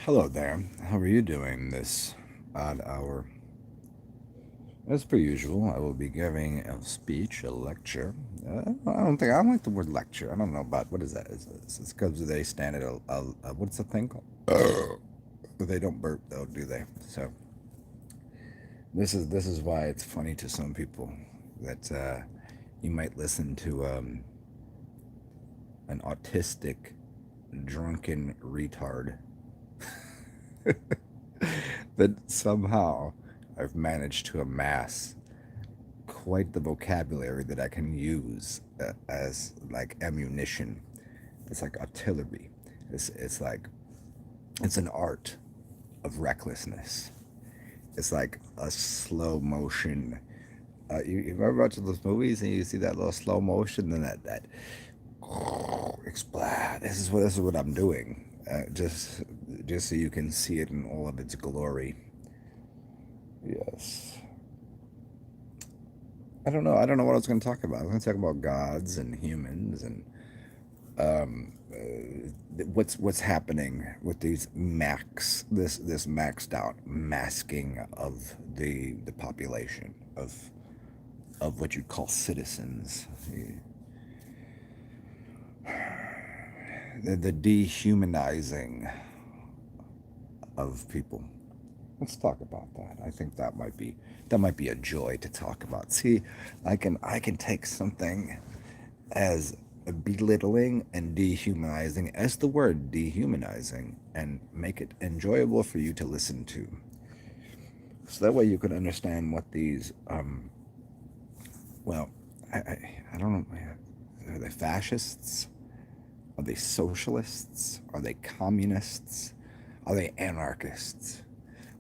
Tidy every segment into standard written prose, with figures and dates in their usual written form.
Hello there. How are you doing this odd hour? As per usual, I will be giving a speech, a lecture. I don't like the word lecture. I don't know about what is that? It's because they stand at what's the thing called? They don't burp though, do they? So this is why it's funny to some people that you might listen to an autistic, drunken retard that somehow I've managed to amass quite the vocabulary that I can use as like ammunition. It's like artillery. It's like it's an art of recklessness. It's like a slow motion. You ever watch those movies and you see that little slow motion, then that explode. This is what I'm doing. Just so you can see it in all of its glory. Yes. I don't know what I was going to talk about. I was going to talk about gods and humans and what's happening with these this maxed out masking of the population of what you'd call citizens, the dehumanizing of people. Let's talk about that. I think that might be a joy to talk about. See, I can take something as belittling and dehumanizing as the word dehumanizing and make it enjoyable for you to listen to. So that way you can understand what these well, I don't know, are they fascists? Are they socialists? Are they communists? Are they anarchists?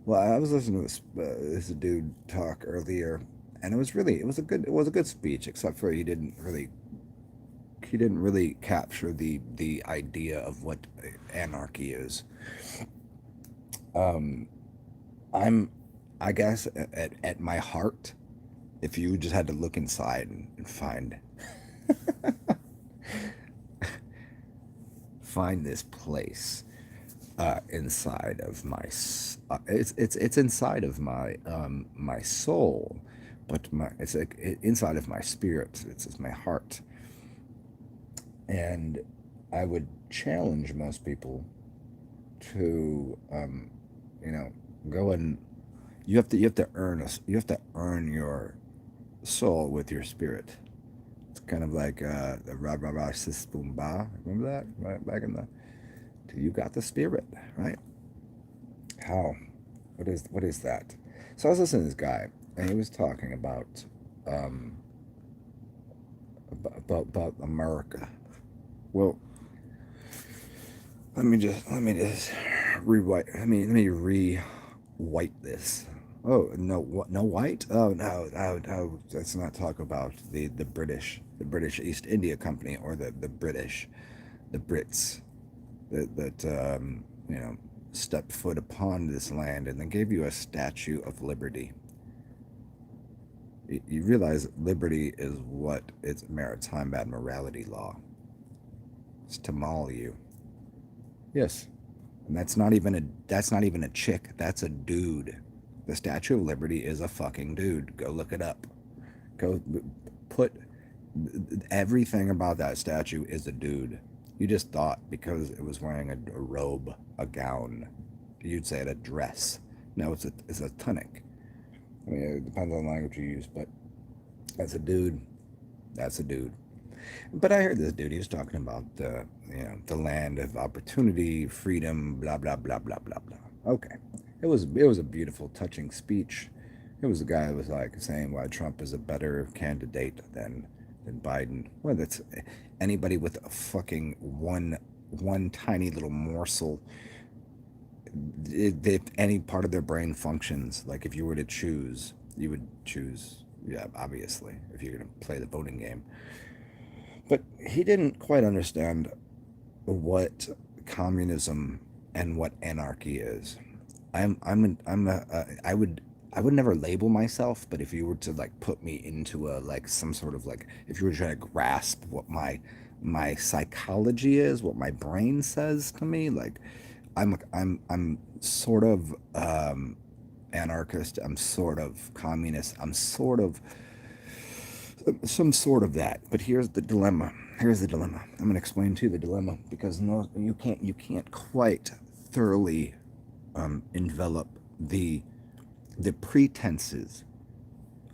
Well, I was listening to this dude talk earlier, and it was a good speech, except for he didn't really capture the idea of what anarchy is. I'm, I guess, at my heart, if you just had to look inside and find this place inside of it's inside of my soul, but it's like inside of my spirit. It's my heart, and I would challenge most people to you know go and you have to earn your soul with your spirit. It's kind of like the Ra Ra Ra Sis Boom Ba. Remember that? Right back in the. You got the spirit, right? How? What is that? So I was listening to this guy, and he was talking um, about America. Well, let me just rewrite. Let me rewrite this. Oh no, what? No white? Oh no, no, no. Let's not talk about the British East India Company, or the British, the Brits that stepped foot upon this land and then gave you a Statue of Liberty. You realize liberty is what it's maritime admiralty law. It's to maul you. Yes, and that's not even a chick. That's a dude. The Statue of Liberty is a fucking dude. Go look it up. Go put everything about that statue is a dude. You just thought because it was wearing a robe, a gown, you'd say it a dress. No, it's a tunic. I mean, it depends on the language you use, but that's a dude. That's a dude. But I heard this dude. He was talking about the land of opportunity, freedom, blah blah blah blah blah blah. Okay, it was a beautiful, touching speech. It was a guy that was like saying why Trump is a better candidate than Biden. Well, that's anybody with a fucking one tiny little morsel. If any part of their brain functions, like if you were to choose, you would choose. Yeah, obviously, if you're gonna play the voting game. But he didn't quite understand what communism and what anarchy is. I would never label myself, but if you were to like put me into a like some sort of like if you were trying to grasp what my psychology is, what my brain says to me, like I'm sort of anarchist. I'm sort of communist. I'm sort of some sort of that. But here's the dilemma. Here's the dilemma. I'm going to explain to you the dilemma because no, you can't quite thoroughly envelop the pretenses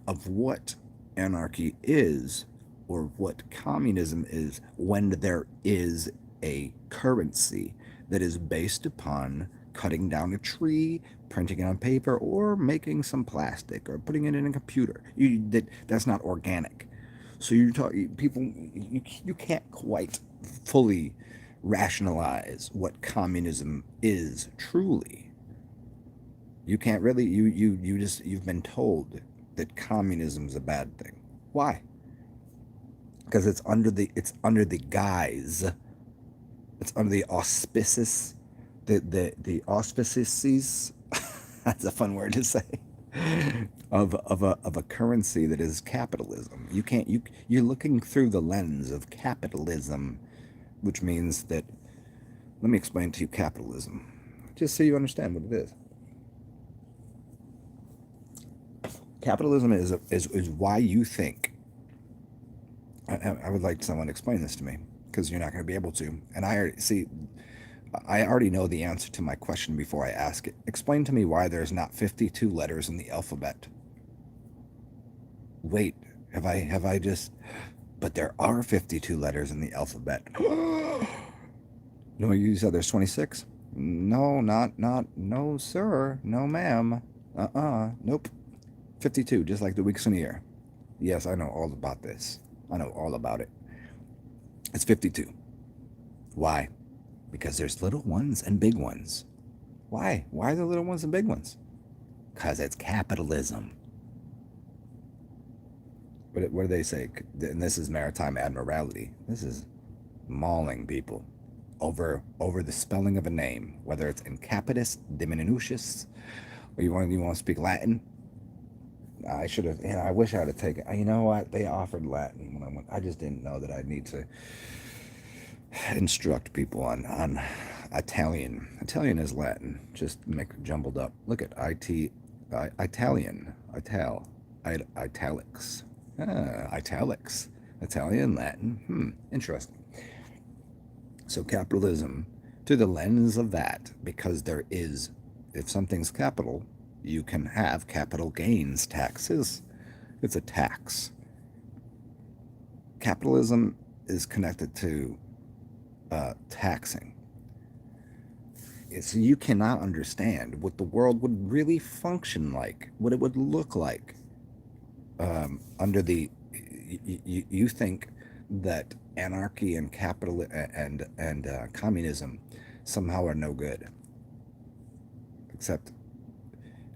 of what anarchy is or what communism is when there is a currency that is based upon cutting down a tree, printing it on paper, or making some plastic or putting it in a computer. That's not organic. So you talk people. You can't quite fully rationalize what communism is truly. You can't really. You've been told that communism's a bad thing. Why? Because it's under the guise, it's under the auspices, the auspices. That's a fun word to say. Of a currency that is capitalism. You're looking through the lens of capitalism, which means that, let me explain to you capitalism, just so you understand what it is. Capitalism is why you think. I would like someone to explain this to me because you're not going to be able to. And I already know the answer to my question before I ask it. Explain to me why there's not 52 letters in the alphabet. Wait, have I just? But there are 52 letters in the alphabet. No, you said there's 26. No, no, sir, no, ma'am. Nope. 52, just like the weeks in a year. Yes, I know all about this. I know all about it. It's 52. Why? Because there's little ones and big ones. Why? Why are there little ones and big ones? Because it's capitalism. What do they say? And this is maritime admiralty. This is mauling people over the spelling of a name, whether it's in capitis, diminutus, or you want to speak Latin. I should have. I wish I'd have taken. You know what? They offered Latin when I went. I just didn't know that I'd need to instruct people on Italian. Italian is Latin. Just make it jumbled up. Look at Italian, italics, italics, Italian, Latin. Interesting. So capitalism, through the lens of that, because there is, if something's capital, you can have capital gains taxes. It's a tax. Capitalism is connected to taxing. So you cannot understand what the world would really function like, what it would look like under the. You think that anarchy and capital and communism somehow are no good. Except,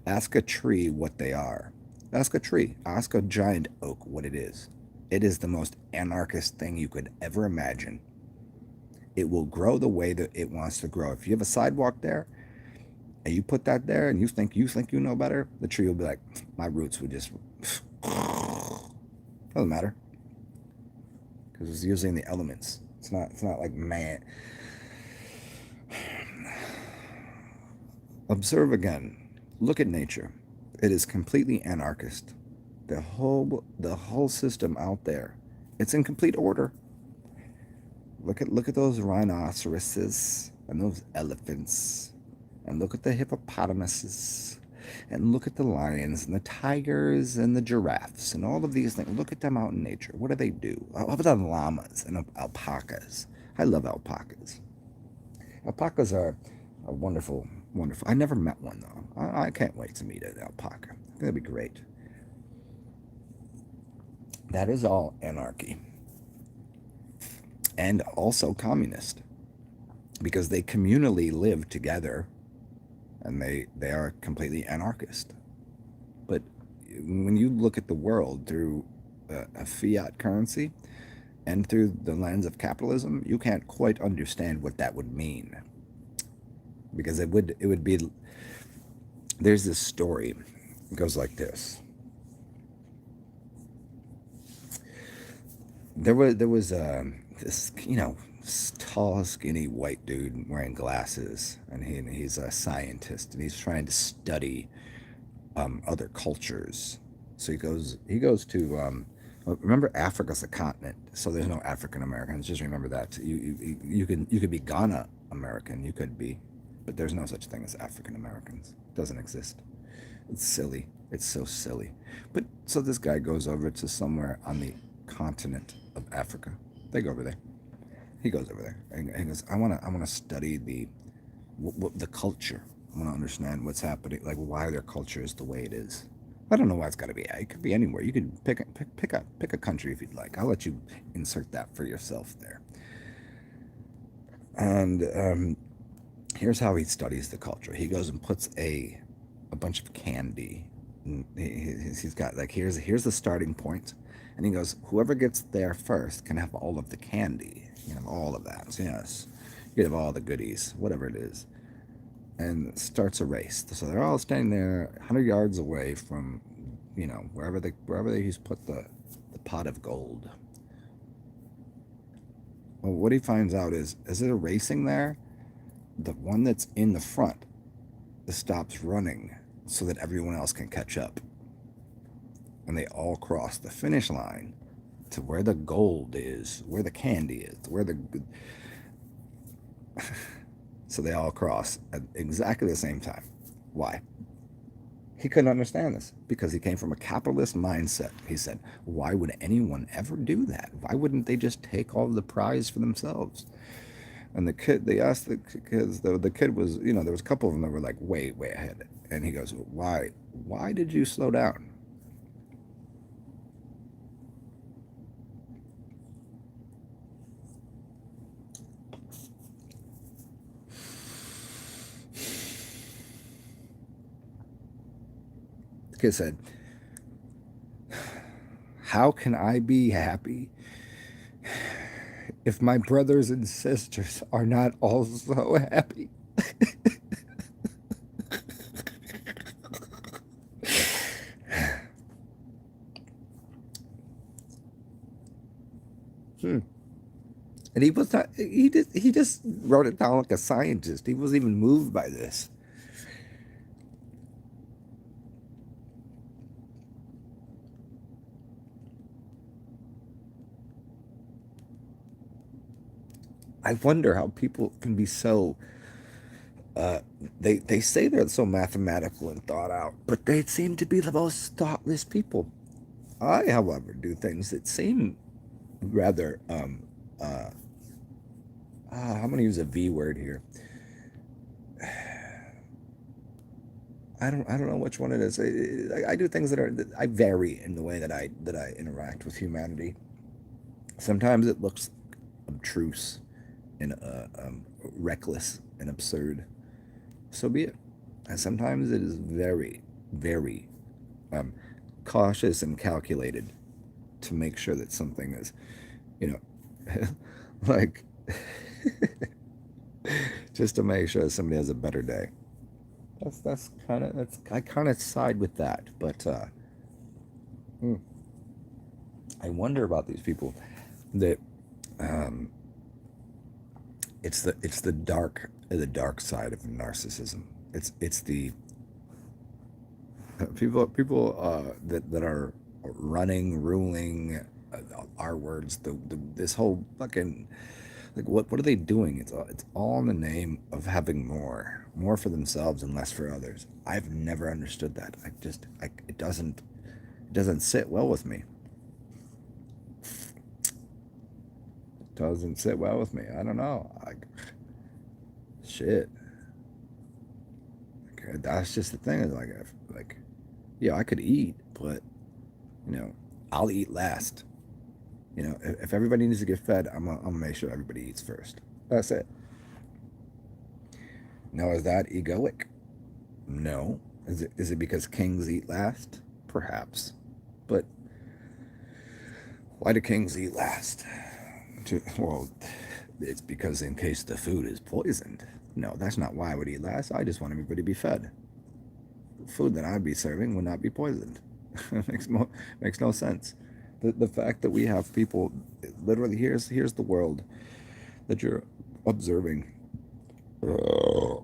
ask a tree what they are. Ask a tree. Ask a giant oak what it is. It is the most anarchist thing you could ever imagine. It will grow the way that it wants to grow. If you have a sidewalk there, and you put that there, and you think you know better, the tree will be like, my roots would just doesn't matter because it's using the elements. It's not like man. Observe again. Look at nature. It is completely anarchist. The whole system out there, it's in complete order. Look at those rhinoceroses and those elephants, and look at the hippopotamuses, and look at the lions and the tigers and the giraffes and all of these things. Look at them out in nature. What do they do? How about the llamas and alpacas? I love alpacas. Alpacas are wonderful, wonderful. I never met one though. I can't wait to meet an alpaca. That'd be great. That is all anarchy. And also communist. Because they communally live together and they are completely anarchist. But when you look at the world through a fiat currency and through the lens of capitalism, you can't quite understand what that would mean. Because it would be, there's this story. It goes like this. There was this tall, skinny white dude wearing glasses, and he's a scientist, and he's trying to study other cultures. So he goes to well, remember Africa's a continent, so there's no African Americans. Just remember that. You could be Ghana American, you could be, but there's no such thing as African Americans. It doesn't exist. It's silly. It's so silly. But so this guy goes over to somewhere on the continent of Africa. They go over there. He goes over there and he goes, I want to study the culture. I want to understand what's happening, like why their culture is the way it is. I don't know why it's got to be. It could be anywhere. You can pick a country if you'd like. I'll let you insert that for yourself there. And here's how he studies the culture. He goes and puts a bunch of candy. He's got like here's the starting point, and he goes, whoever gets there first can have all of the candy. You know, all of that. Yes, you can have all the goodies, whatever it is, and starts a race. So they're all standing there, 100 yards away from, wherever he's put the pot of gold. Well, what he finds out is, as they're racing there, the one that's in the front stops running so that everyone else can catch up. And they all cross the finish line to where the gold is, where the candy is, where the. So they all cross at exactly the same time. Why? He couldn't understand this because he came from a capitalist mindset. He said, why would anyone ever do that? Why wouldn't they just take all the prize for themselves? And they asked the kids, the kid was, there was a couple of them that were like way, way ahead. And he goes, why did you slow down? The kid said, how can I be happy if my brothers and sisters are not also happy? And he was not. He just wrote it down like a scientist. He wasn't even moved by this. I wonder how people can be so. They say they're so mathematical and thought out, but they seem to be the most thoughtless people. I, however, do things that seem rather. I'm going to use a V word here. I don't know which one it is. I do things I vary in the way that I interact with humanity. Sometimes it looks obtruse and reckless and absurd. So be it. And sometimes it is very, very um, cautious and calculated to make sure that something is, you know, like just to make sure somebody has a better day. That's I kind of side with that, but hmm, I wonder about these people that um, it's the dark side of narcissism. It's the people that are running, ruling, our words. This whole fucking like what are they doing? It's all in the name of having more for themselves and less for others. I've never understood that. It doesn't sit well with me. It doesn't sit well with me. I don't know. Shit. That's just the thing. Is like, yeah, I could eat, but you know, I'll eat last. If everybody needs to get fed, I'm gonna make sure everybody eats first. That's it. Now, is that egoic? No. Is it because kings eat last? Perhaps. But why do kings eat last? Well, it's because in case the food is poisoned. No, that's not why I would eat last. I just want everybody to be fed. The food that I'd be serving would not be poisoned. Makes no sense. The fact that we have people literally here's the world. that you're observing. Uh,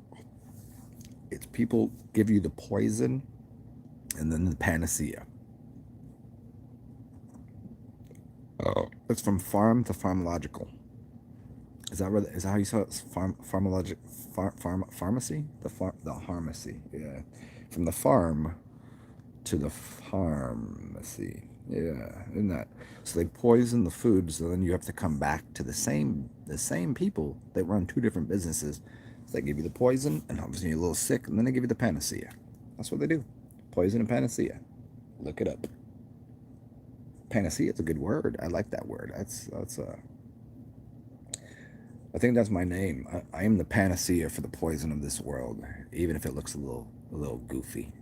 it's people give you the poison and then the panacea. It's from farm to pharmacological. Is that how you saw it? Pharmacy? The pharmacy. Yeah. From the farm to the pharmacy. Yeah, isn't that? So they poison the food, so then you have to come back to the same people that run two different businesses. So they give you the poison, and obviously you're a little sick, and then they give you the panacea. That's what they do. Poison and panacea. Look it up. Panacea is a good word. I like that word. I think that's my name. I am the panacea for the poison of this world, even if it looks a little goofy.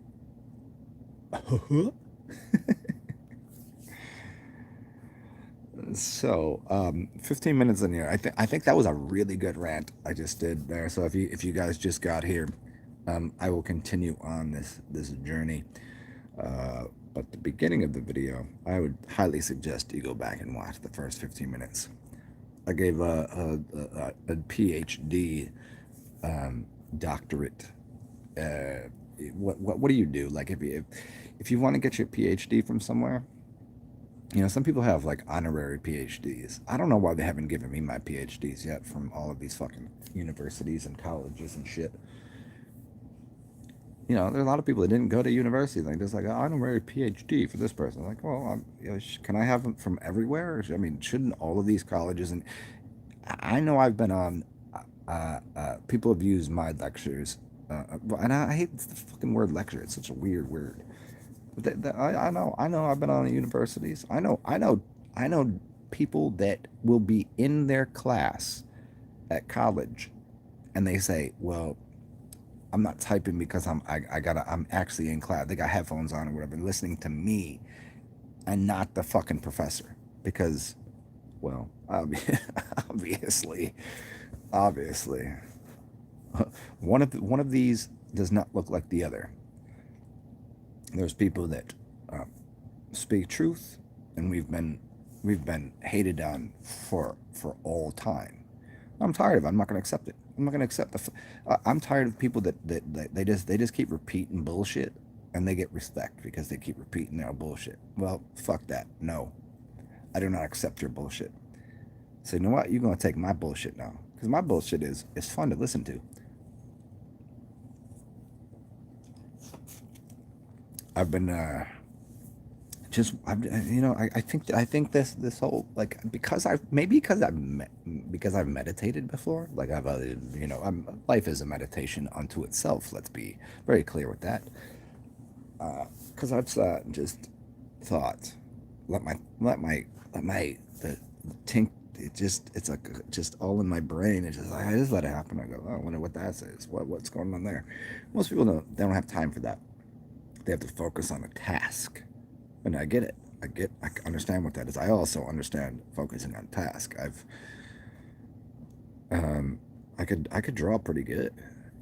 So, 15 minutes in here. I think that was a really good rant I just did there. So if you guys just got here, I will continue on this journey. But the beginning of the video, I would highly suggest you go back and watch the first 15 minutes. I gave a PhD doctorate. What do you do? Like if you want to get your PhD from somewhere, some people have like honorary PhDs. I don't know why they haven't given me my PhDs yet from all of these fucking universities and colleges and shit. There are a lot of people that didn't go to university. Like, there's like an honorary PhD for this person. Like, well, can I have them from everywhere? I mean, shouldn't all of these colleges? And I know I've been on. People have used my lectures, and I hate the fucking word lecture. It's such a weird word. But I know. I've been on universities. I know people that will be in their class at college, and they say, "Well, I'm not typing because I'm actually in class. They got headphones on or whatever, listening to me and not the fucking professor because, well, obviously, obviously, one of these does not look like the other. There's people that uh, speak truth, and we've been hated on for all time. I'm tired of it. I'm not going to accept it. I'm not going to accept I'm tired of people that they just keep repeating bullshit, and they get respect because they keep repeating their bullshit. Well, fuck that. No, I do not accept your bullshit. So you know what? You're going to take my bullshit now because my bullshit is fun to listen to. I've been just I think this whole like because I've meditated before, like life is a meditation unto itself. Let's be very clear with that. Because I've just thought, let my the tink. It's like just all in my brain. It's just like I just let it happen. I go, oh, I wonder what that says. What's going on there? Most people don't. They don't have time for that. They have to focus on a task. And I get it. I understand what that is. I also understand focusing on task. I could draw pretty good.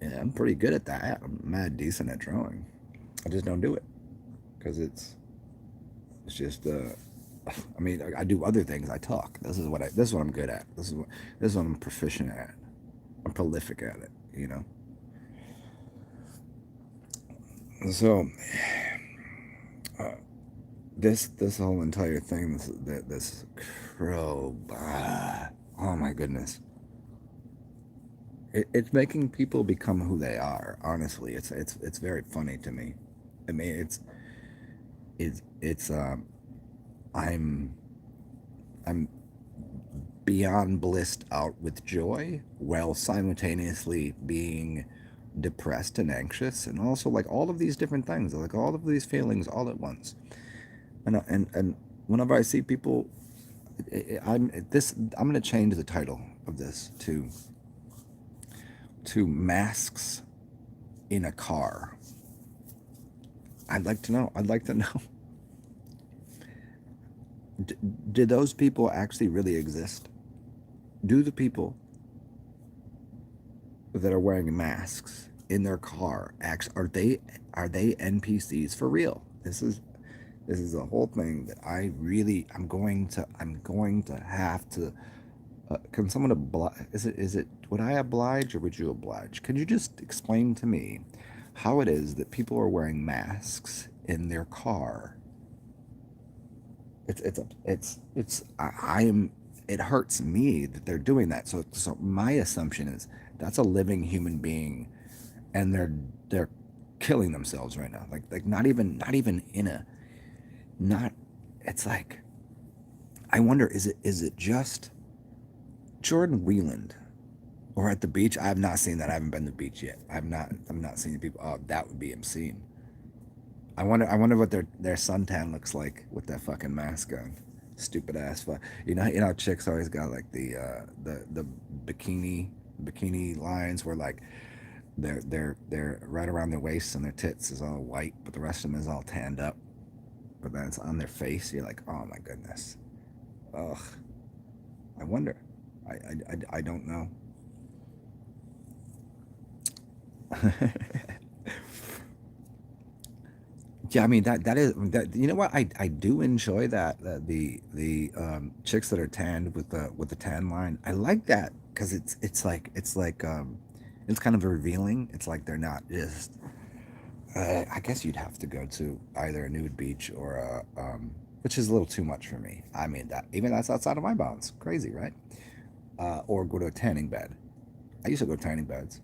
Yeah, I'm pretty good at that. I'm mad decent at drawing. I just don't do it because it's just I mean, I do other things. I talk. This is what I'm good at. This is what I'm proficient at. I'm prolific at it. So this whole entire thing, this crow, oh my goodness, it's making people become who they are. Honestly, it's very funny to me. I mean, it's I'm I'm beyond blissed out with joy while simultaneously being depressed and anxious, and also like all of these different things, like all of these feelings all at once. And whenever I see people, I'm going to change the title of this to masks in a car. I'd like to know. Do those people actually really exist? Do the people that are wearing masks in their car are they NPCs for real? This is a whole thing that I'm going to have to Can someone oblige? Is it? Would I oblige or would you oblige? Can you just explain to me how it is that people are wearing masks in their car? I am. It hurts me that they're doing that. So my assumption is that's a living human being, and they're killing themselves right now. Like not even in a not. It's like I wonder, is it just Jordan Wieland or at the beach? I have not seen that. I haven't been to the beach yet. I'm not seeing people. Oh, that would be obscene. I wonder what their suntan looks like with that fucking mask on. Stupid ass fuck. You know, chicks always got like the bikini lines where like they're right around their waist and their tits is all white, but the rest of them is all tanned up. But then it's on their face. You're like, oh my goodness. Ugh. I wonder. I don't know. Yeah, I mean that is that. You know what? I do enjoy that the chicks that are tanned with the tan line. I like that because it's like it's kind of revealing. It's like they're not just. I guess you'd have to go to either a nude beach or which is a little too much for me. I mean that even that's outside of my bounds. Crazy, right? Or go to a tanning bed. I used to go to tanning beds.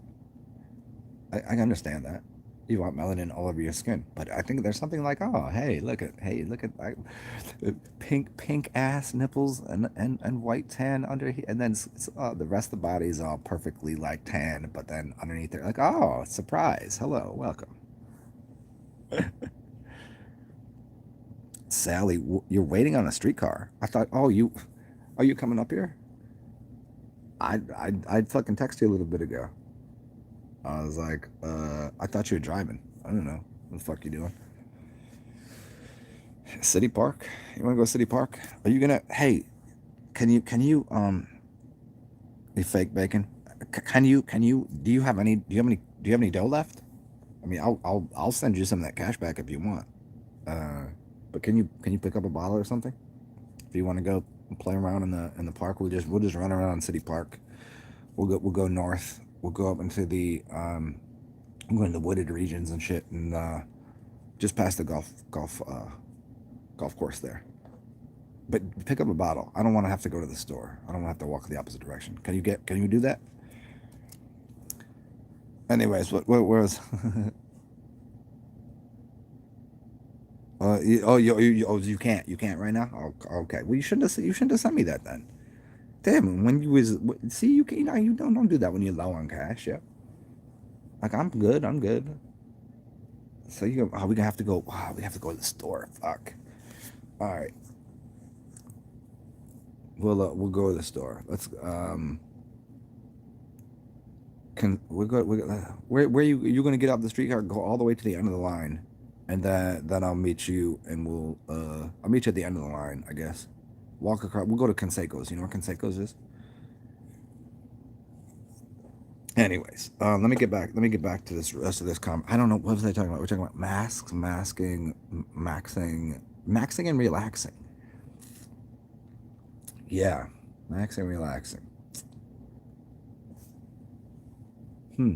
I understand that. You want melanin all over your skin, but I think there's something like, oh, hey, look at pink ass nipples and white tan under here, and then the rest of the body is all perfectly like tan, but then underneath there, like, oh, surprise, hello, welcome, Sally. You're waiting on a streetcar. I thought, oh, are you coming up here? I fucking texted you a little bit ago. I was like, I thought you were driving. I don't know what the fuck you doing. City Park? You want to go to City Park? Are you gonna? Hey, can you you fake bacon? Can you? Do you have any dough left? I mean, I'll send you some of that cash back if you want. Uh, but can you pick up a bottle or something if you want to go play around in the park? We'll just run around City Park. We'll go north. We'll go up into the we'll go into wooded regions and shit, and just past the golf course there. But pick up a bottle. I don't want to have to go to the store. I don't want to have to walk the opposite direction. Can you do that? Anyways, where was? You can't right now. Oh, okay. Well, you shouldn't have sent me that then. Damn, when you was see you can you don't do that when you're low on cash. Yeah, like I'm good. So you go. Oh, we gonna have to go. Oh, we have to go to the store. Fuck. All right, we'll go to the store. Let's can where you gonna get off the streetcar, go all the way to the end of the line, and then I'll meet you, and I'll meet you at the end of the line, I guess. Walk across. We'll go to Conseco's. You know where Conseco's is? Anyways, let me get back to this rest of this comment. I don't know what was I talking about. We're talking about masks, masking, maxing and relaxing. Yeah, maxing, relaxing. Hmm.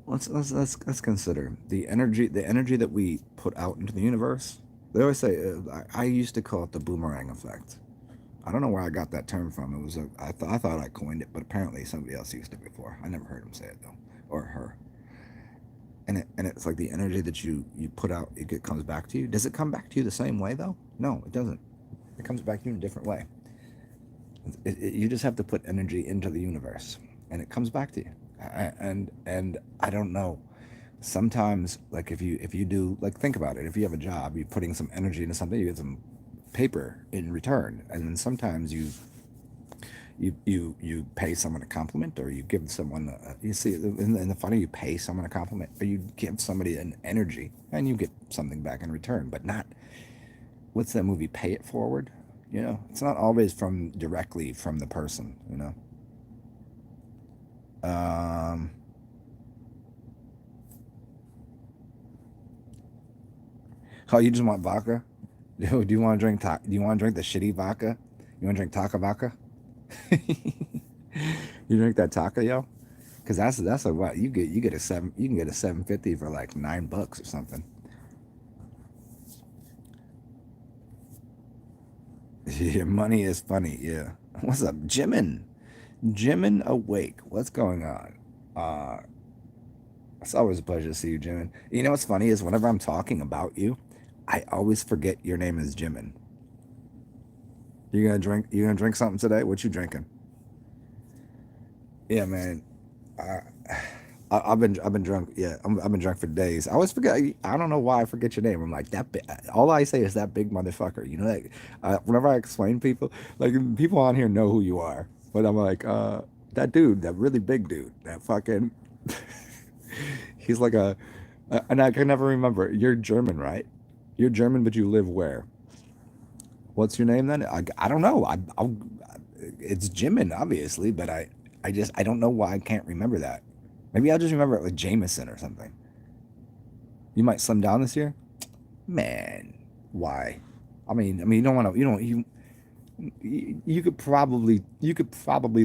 Let's consider the energy that we put out into the universe. They always say I used to call it the boomerang effect. I don't know where I got that term from. I thought I coined it, but apparently somebody else used it before. I never heard him say it though, or her. And it's like the energy that you put out, comes back to you. Does it come back to you the same way though? No, it doesn't. It comes back to you in a different way. You just have to put energy into the universe, and it comes back to you. And I don't know. Sometimes, like if you do, like, think about it. If you have a job, you're putting some energy into something, you get some paper in return, and then sometimes you pay someone a compliment, or you give someone you see in the funny, you pay someone a compliment, or you give somebody an energy and you get something back in return, but not, what's that movie, Pay It Forward? It's not always from directly from the person. um oh, you just want vodka? Do you want to drink the shitty vodka? You want to drink taka vodka? You drink that taco, yo? Because that's a what you get a seven you can get a 750 for like $9 or something. Yeah, money is funny. Yeah. What's up, Jimin? Jimin awake. What's going on? Uh, it's always a pleasure to see you, Jimin. You know what's funny is whenever I'm talking about you, I always forget your name is Jimin. You gonna drink? You gonna drink something today? What you drinking? Yeah, man. I, I've been drunk. Yeah, I've been drunk for days. I always forget. I don't know why I forget your name. I'm like that. All I say is that big motherfucker. You know that. Whenever I explain people, like people on here know who you are, but I'm like that dude, that really big dude, that fucking. He's like and I can never remember. You're German, right? You're German, but you live where? What's your name then? I don't know. It's Jimin, obviously, but I don't know why I can't remember that. Maybe I'll just remember it like Jameson or something. You might slim down this year, man. Why? You don't want to. You could probably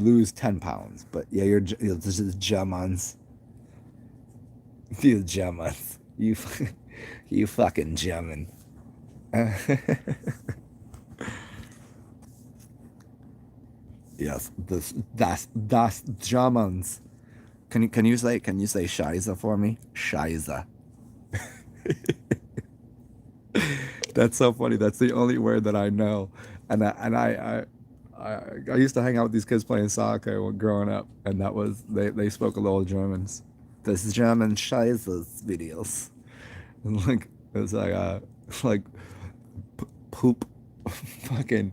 lose 10 pounds, but yeah, this is Germans. You Germans. You you fucking German. Yes, das Germans. Can you say Scheiße for me? Scheiße. That's so funny. That's the only word that I know, and I used to hang out with these kids playing soccer when growing up, and they spoke a little Germans. This is German Scheiße videos, and like it's like poop, fucking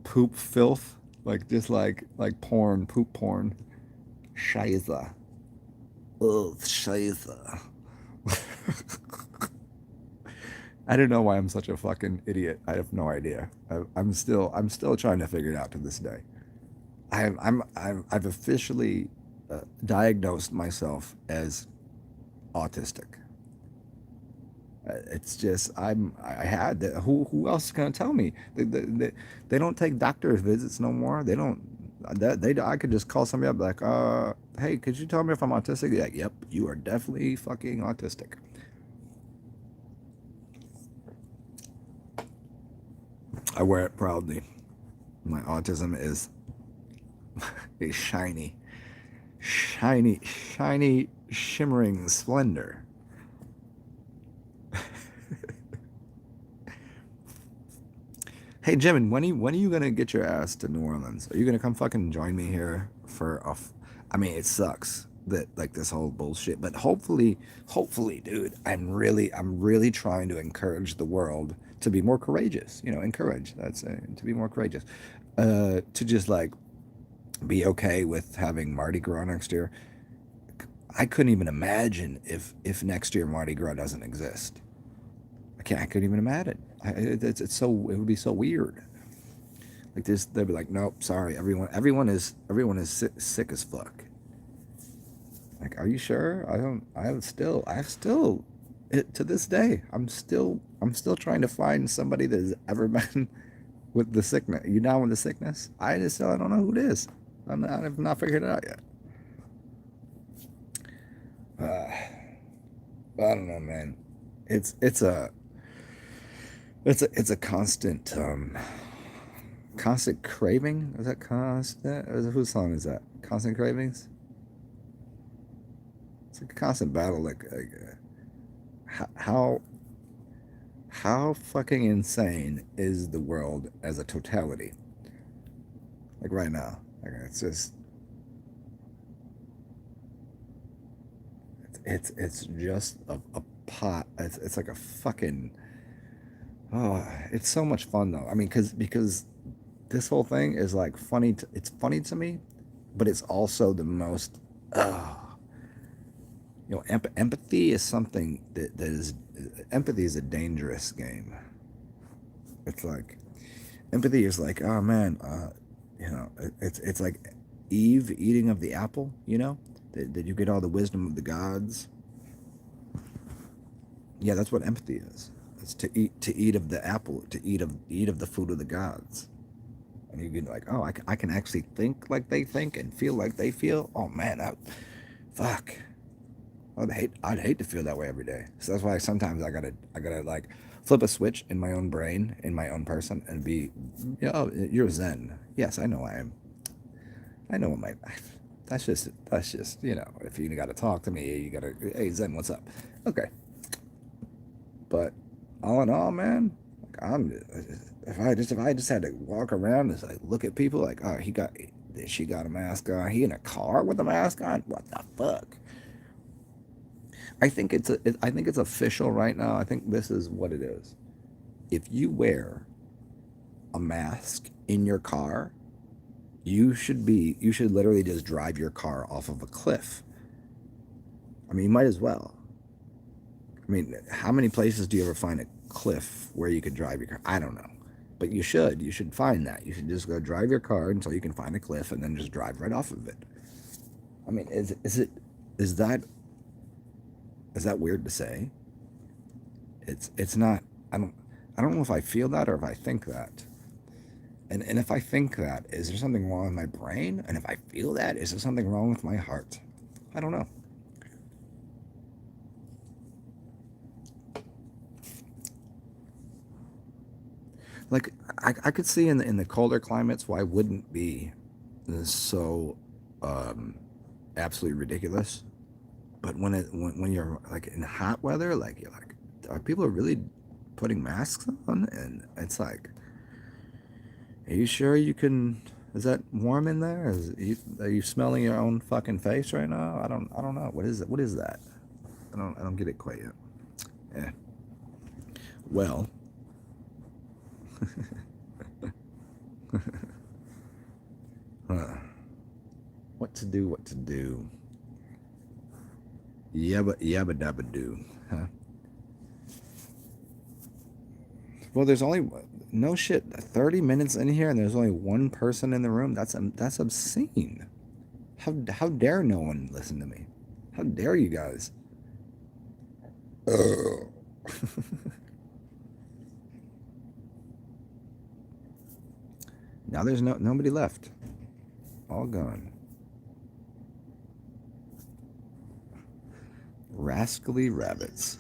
poop filth, like just like porn, poop porn. Scheiße. Oh, Scheiße. I don't know why I'm such a fucking idiot. I have no idea. I'm still trying to figure it out to this day. I've officially diagnosed myself as autistic. It's just I had that. Who else is gonna tell me? They don't take doctor's visits no more. They don't. I could just call somebody up like, hey, could you tell me if I'm autistic? They're like, yep, you are definitely fucking autistic. I wear it proudly. My autism is shiny, shimmering splendor. Hey, Jimin, when are you gonna get your ass to New Orleans? Are you gonna come fucking join me here for I mean, it sucks that like this whole bullshit, but hopefully, dude, I'm really trying to encourage the world to be more courageous. Encourage. That's to be more courageous. To just like be okay with having Mardi Gras next year. I couldn't even imagine if next year Mardi Gras doesn't exist. I couldn't even imagine. It's so it would be so weird. Like this, they'd be like, nope, sorry, everyone is sick as fuck. Like, are you sure? I have still, to this day, I'm still trying to find somebody that's ever been with the sickness. You down with the sickness? I don't know who it is. I've not figured it out yet. Uh, I don't know, man. It's it's a it's a constant craving. Is that constant? Whose song is that? Constant cravings. It's like a constant battle. How how fucking insane is the world as a totality? Like right now, like it's just a pot. It's like a fucking. Oh, it's so much fun though. I mean, because this whole thing is like funny. It's funny to me, but it's also the most. Oh, empathy is something that is empathy is a dangerous game. It's like empathy is like, oh man, it's like Eve eating of the apple. That you get all the wisdom of the gods. Yeah, that's what empathy is. It's to eat of the apple, to eat of the food of the gods. and you get like, oh, I can actually think like they think and feel like they feel. Oh man, fuck. I'd hate to feel that way every day. So that's why sometimes I gotta like flip a switch in my own brain, in my own person, and be, oh, you're Zen. Yes, I know I am. I know what my. That's just if you got to talk to me, you got to, hey Zen, what's up? Okay, but all in all, man, like if I just had to walk around and like look at people like, oh, she got a mask on, he in a car with a mask on, what the fuck? I think it's official right now. I think this is what it is. If you wear a mask in your car, you should literally just drive your car off of a cliff. I mean, you might as well. I mean, how many places do you ever find a cliff where you could drive your car? I don't know. But you should. You should find that. You should just go drive your car until you can find a cliff and then just drive right off of it. I mean, is that weird to say? It's not. I don't know if I feel that or if I think that. And if I think that, is there something wrong with my brain? And if I feel that, is there something wrong with my heart? I don't know. Like I could see in the colder climates why wouldn't be so um, absolutely ridiculous. But when you're like in hot weather, like you're like, are people really putting masks on? And it's like, are you sure you can? Is that warm in there? Are you smelling your own fucking face right now? I don't know. What is it? What is that? I don't get it quite yet. Yeah. Well, huh. What to do? What to do? Yabba dabba do. Huh? Well, there's only no shit. 30 minutes in here, and there's only one person in the room. That's obscene. How dare no one listen to me? How dare you guys? Ugh. Now there's nobody left. All gone. Rascally rabbits.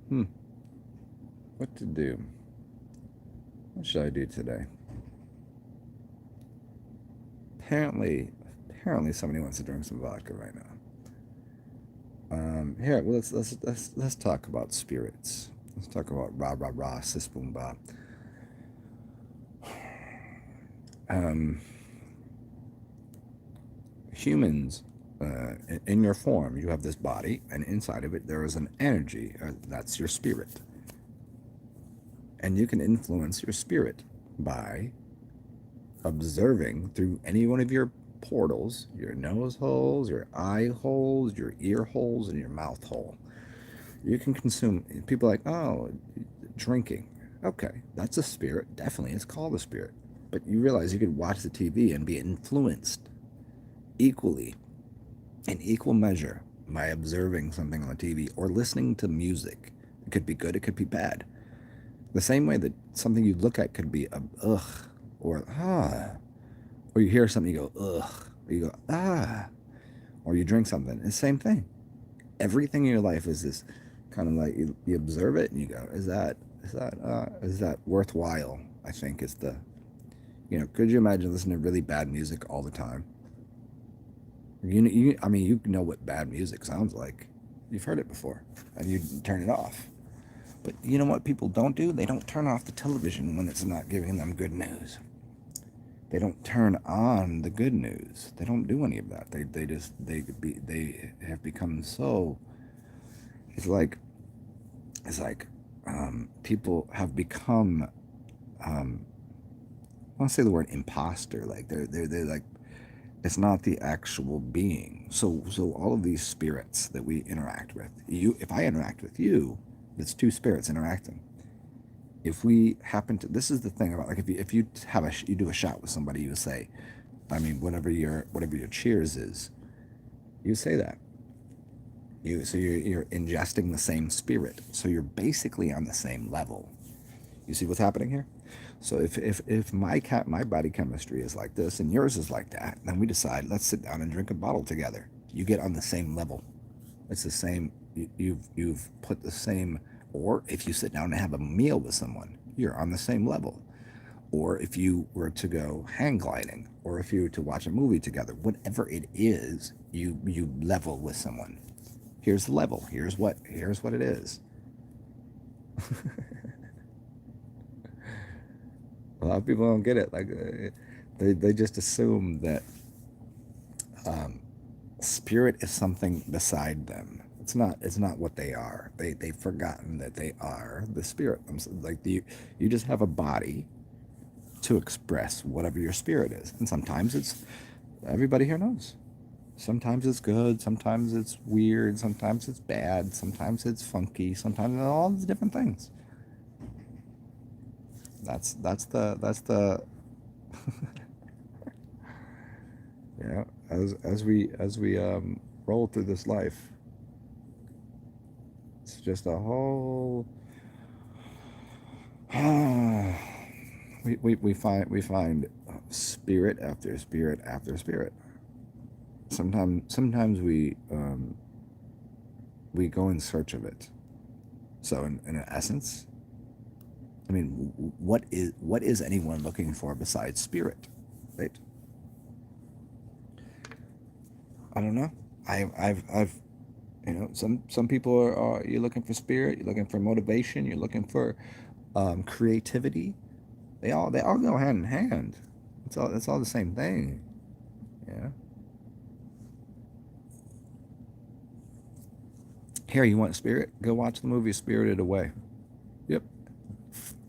Hmm. What to do? What should I do today? Apparently somebody wants to drink some vodka right now. Here, well, let's talk about spirits. Let's talk about rah rah rah sis boom ba. Um, Humans, in your form, you have this body, and inside of it there is an energy. That's your spirit, and you can influence your spirit by observing through any one of your portals, your nose holes, your eye holes, your ear holes, and your mouth hole. You can consume. People are like, oh, drinking. Okay, that's a spirit. Definitely, it's called a spirit. But you realize you could watch the TV and be influenced equally, in equal measure, by observing something on the TV or listening to music. It could be good, it could be bad. The same way that something you look at could be a ugh or ah, or you hear something, you go ugh, or you go ah, or you drink something. It's the same thing. Everything in your life is this kind of like you observe it and you go, is that worthwhile? I think is the, could you imagine listening to really bad music all the time? I mean, you know what bad music sounds like. You've heard it before, and you turn it off. But you know what people don't do? They don't turn off the television when it's not giving them good news. They don't turn on the good news. They don't do any of that. They have become so. It's like people have become. I want to say the word imposter. Like they're like, it's not the actual being. So all of these spirits that we interact with, if I interact with you, it's two spirits interacting. If we happen to, this is the thing about, like, if you you do a shot with somebody, you say, I mean, whatever your cheers is, you say that. You're ingesting the same spirit. So you're basically on the same level. You see what's happening here? So if my body chemistry is like this and yours is like that, then we decide let's sit down and drink a bottle together. You get on the same level. It's the same. You've put the same. Or if you sit down and have a meal with someone, you're on the same level. Or if you were to go hang gliding, or if you were to watch a movie together, whatever it is, you level with someone. Here's the level. Here's what it is. A lot of people don't get it. Like they just assume that spirit is something beside them. It's not what they are. They've forgotten that they are the spirit. Like you just have a body to express whatever your spirit is, and sometimes it's everybody here knows. Sometimes it's good, sometimes it's weird, sometimes it's bad, sometimes it's funky, sometimes all these different things. That's the yeah. As we roll through this life, it's just a whole we find spirit after spirit after spirit. Sometimes we go in search of it. So in essence, I mean, what is anyone looking for besides spirit, right? I don't know. I've some people are you're looking for spirit, you're looking for motivation, you're looking for creativity. They all go hand in hand. It's all the same thing. Yeah. Here, you want spirit? Go watch the movie Spirited Away. Yep.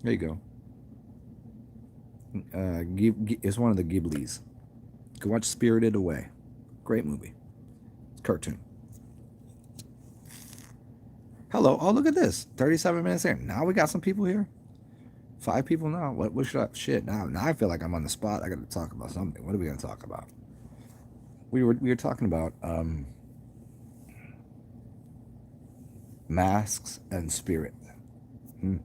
There you go. It's one of the Ghiblis. Go watch Spirited Away. Great movie. It's a cartoon. Hello. Oh, look at this. 37 minutes in. Now we got some people here. 5 people now. What should I? Shit. Now I feel like I'm on the spot. I got to talk about something. What are we going to talk about? We were talking about masks and spirit. Hmm.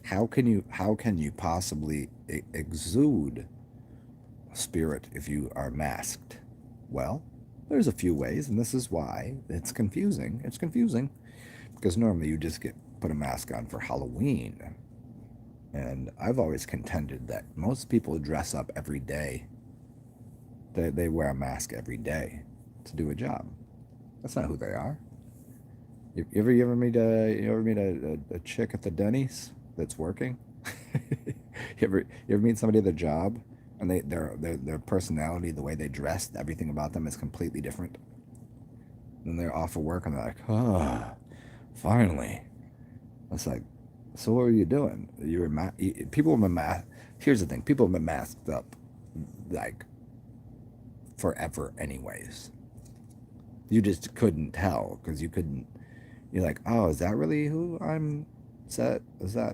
How can you possibly exude spirit if you are masked? Well, there's a few ways, and this is why it's confusing. It's confusing because normally you just get put a mask on for Halloween, and I've always contended that most people dress up every day. They wear a mask every day to do a job. That's not who they are. You ever meet a chick at the Denny's that's working? You ever meet somebody at the job and their personality, the way they dress, everything about them is completely different. Then they're off of work and they're like, oh, finally. It's like, so what were you doing? People have been masked. Here's the thing: people have been masked up like forever, anyways. You just couldn't tell because you couldn't. You're like, oh, is that really who I'm? Is that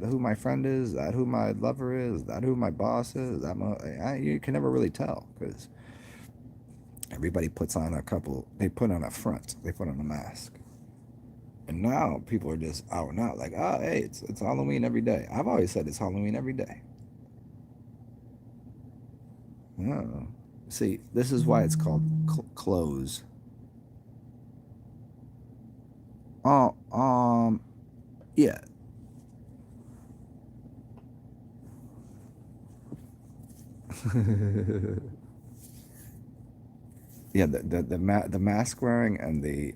who my friend is? Is that who my lover is? Is that who my boss is? You can never really tell because everybody puts on a couple. They put on a front. They put on a mask. And now people are just out and out, like, oh, hey, it's Halloween every day. I've always said it's Halloween every day. Oh. See, this is why it's called clothes. Oh, yeah. Yeah, the mask wearing and the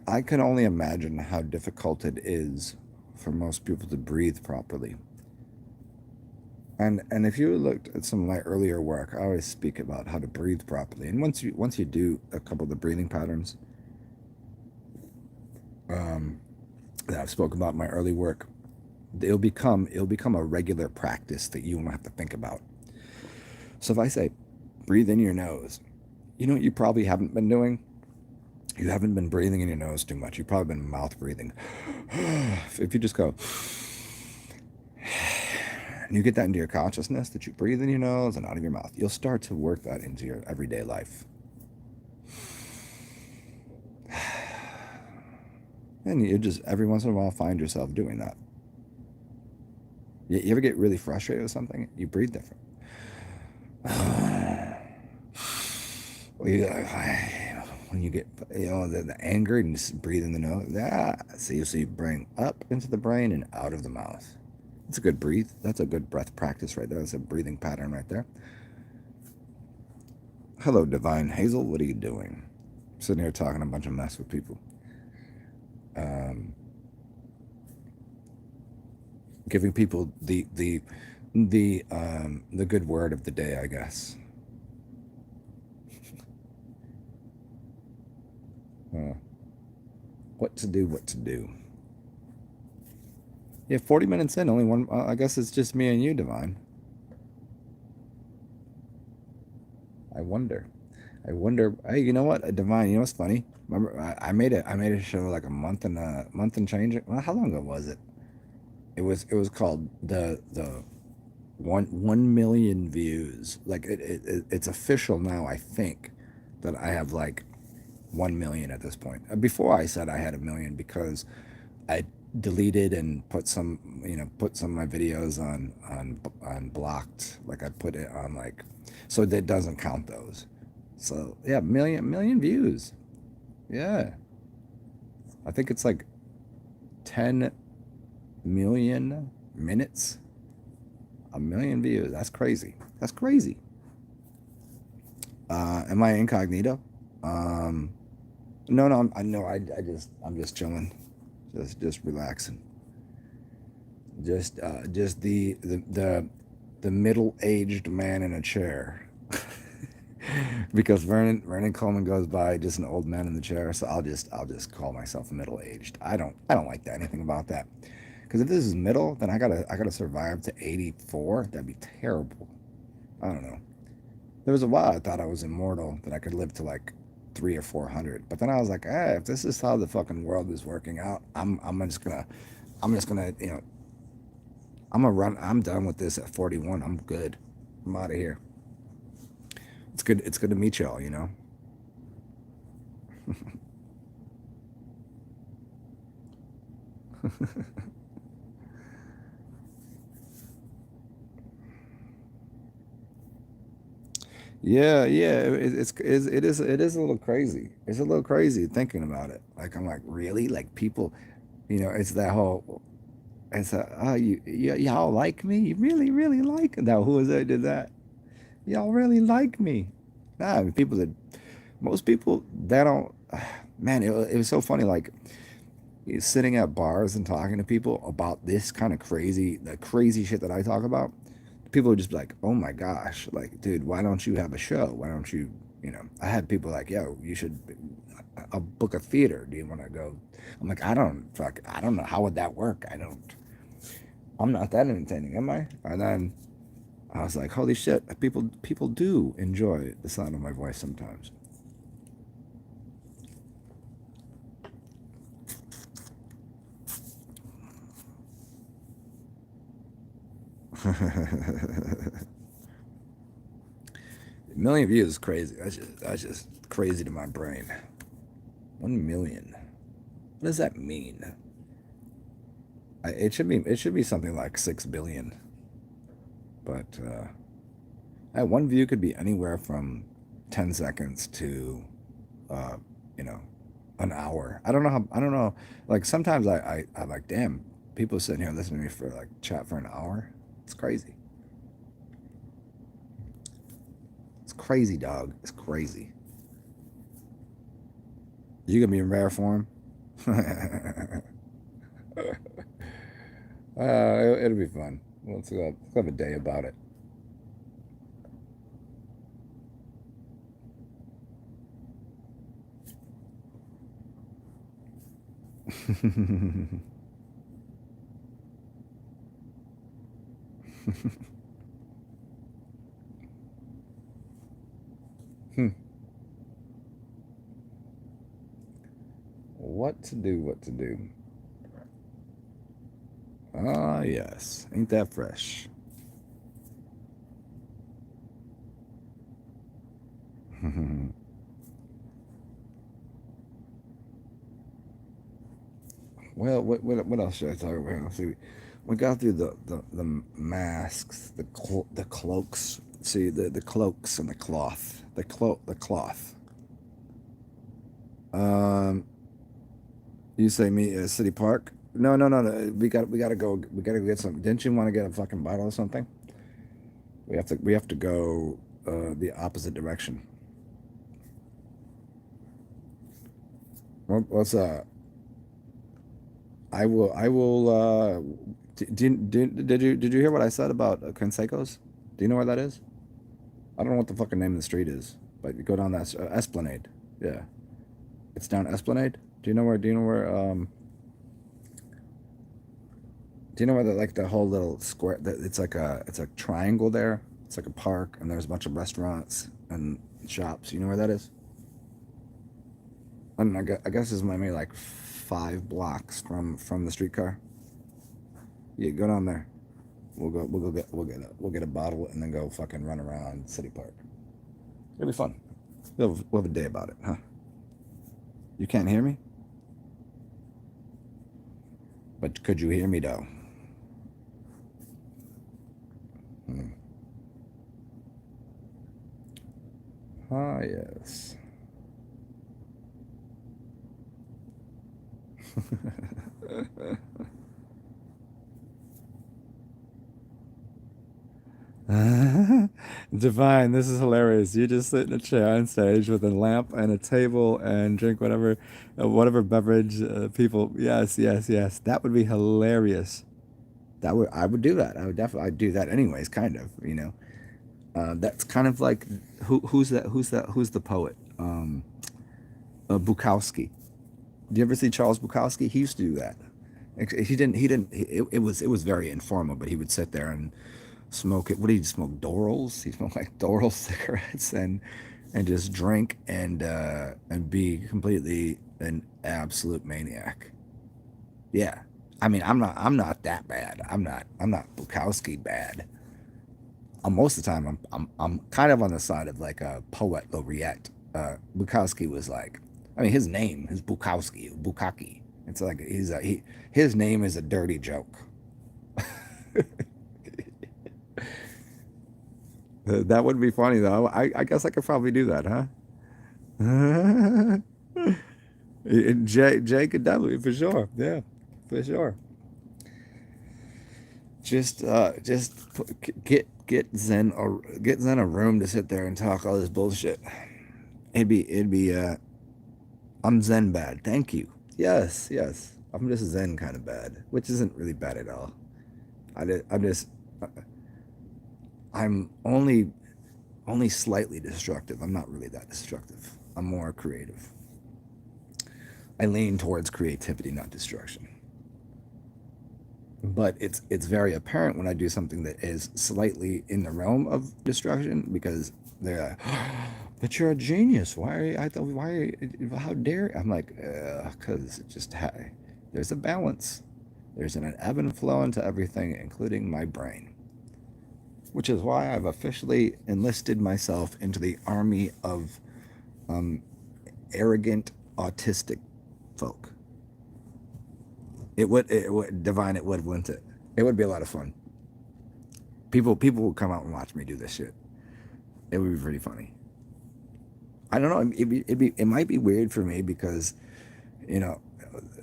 I can only imagine how difficult it is for most people to breathe properly. And if you looked at some of my earlier work, I always speak about how to breathe properly. And once you do a couple of the breathing patterns um, that I've spoken about in my early work, it'll become a regular practice that you won't have to think about. So if I say, breathe in your nose, you know what you probably haven't been doing? You haven't been breathing in your nose too much. You've probably been mouth breathing. If you just go and you get that into your consciousness that you breathe in your nose and out of your mouth, you'll start to work that into your everyday life. And you just, every once in a while, find yourself doing that. You ever get really frustrated with something? You breathe different. When you get, the anger, and just breathe in the nose. So you bring up into the brain and out of the mouth. That's a good breathe. That's a good breath practice right there. That's a breathing pattern right there. Hello, Divine Hazel. What are you doing? I'm sitting here talking a bunch of mess with people. Giving people the good word of the day, I guess. What to do, what to do. Yeah, 40 minutes in, only one. I guess it's just me and you, Divine. I wonder. Hey, you know what, Divine? You know what's funny? Remember, I made a show like a month and change. Well, how long ago was it? It was called the 1 million views. Like it's official now. I think that I have like 1 million at this point. Before I said I had a million because I deleted and put some of my videos on blocked. Like I put it on like, so that doesn't count those. So yeah, million views. Yeah, I think it's like 10 million minutes. A million views. That's crazy. That's crazy. Am I incognito? No, no. I'm just chilling, just relaxing. Just the middle-aged man in a chair. Because Vernon Coleman goes by just an old man in the chair, so I'll just call myself middle-aged. I don't like that, anything about that. Because if this is middle, then I gotta survive to 84. That'd be terrible. I don't know. There was a while I thought I was immortal, that I could live to like 300 or 400. But then I was like, if this is how the fucking world is working out, I'm just gonna I'm gonna run. I'm done with this at 41. I'm good. I'm out of here. It's good to meet y'all. Yeah, yeah. It is a little crazy. It's a little crazy thinking about it. Like I'm like, really? Like people, it's that whole. It's y'all like me? You really, really like? Now who was that that did that? Y'all really like me? Nah, I mean, most people that don't. Man, it was so funny. Like sitting at bars and talking to people about this kind of the crazy shit that I talk about. People would just be like, "Oh my gosh, like, dude, why don't you have a show? Why don't you, I had people like, yo, you should, I'll book a theater. Do you want to go? I'm like, I don't know. How would that work? I'm not that entertaining, am I? And then I was like, holy shit, people do enjoy the sound of my voice sometimes. A million views is crazy. That's just crazy to my brain. 1 million. What does that mean? It should be something like 6 billion. But one view could be anywhere from 10 seconds to uh, you know an hour. I don't know. Like sometimes I'm like, damn, people sitting here listening to me for like chat for an hour. It's crazy. It's crazy, dog. It's crazy. You gonna be in rare form? It'll be fun. Let's have a day about it. Hmm. What to do? What to do? Ah, yes. Ain't that fresh? Well, what else should I talk about? Let's see, we got through the masks, the cloaks. See the cloaks and the cloth, the cloth. Um, you say me City Park? No, no, no, no. We gotta go. We gotta get some. Didn't you want to get a fucking bottle or something? We have to go the opposite direction. What's I will. Did you hear what I said about Conseco's? Do you know where that is? I don't know what the fucking name of the street is, but you go down that Esplanade. Yeah, it's down Esplanade. Do you know where? Do you know where the like the whole little square? It's a triangle there. It's like a park, and there's a bunch of restaurants and shops. You know where that is? I don't know. I guess it's maybe like 5 blocks from the streetcar. Yeah, go down there. We'll get a bottle and then go fucking run around City Park. It'll be fun. We'll have a day about it, huh? You can't hear me, but could you hear me though? Hmm. Ah, yes. Divine, this is hilarious. You just sit in a chair on stage with a lamp and a table and drink whatever beverage people. Yes, yes, yes. That would be hilarious. I would do that. I would definitely. I'd do that anyways. Kind of. That's kind of like who's the poet? Bukowski. Do you ever see Charles Bukowski? He used to do that. It was very informal, but he would sit there and smoke it. What did he smoke? Dorals. He smoked like Doral cigarettes and just drink and be completely an absolute maniac. Yeah. I mean, I'm not that bad. I'm not Bukowski bad. Most of the time I'm kind of on the side of like a poet laureate. Bukowski was like, I mean, his name is Bukaki. It's like his name is a dirty joke. That would be funny though. I guess I could probably do that, huh? Jay could definitely for sure. Yeah, for sure. Get Zen a room to sit there and talk all this bullshit. It'd be. I'm Zen bad. Thank you. Yes, yes. I'm just Zen kind of bad, which isn't really bad at all. I'm just. I'm only slightly destructive. I'm not really that destructive. I'm more creative. I lean towards creativity, not destruction. But it's very apparent when I do something that is slightly in the realm of destruction because they're like, but you're a genius. Why? I thought. Why? How dare? I'm like, because there's a balance. There's an ebb and flow into everything, including my brain. Which is why I've officially enlisted myself into the army of um, arrogant autistic folk. It would divine. It would, wouldn't it? It would be a lot of fun. People will come out and watch me do this shit. It would be pretty funny. I don't know. It might be weird for me because you know,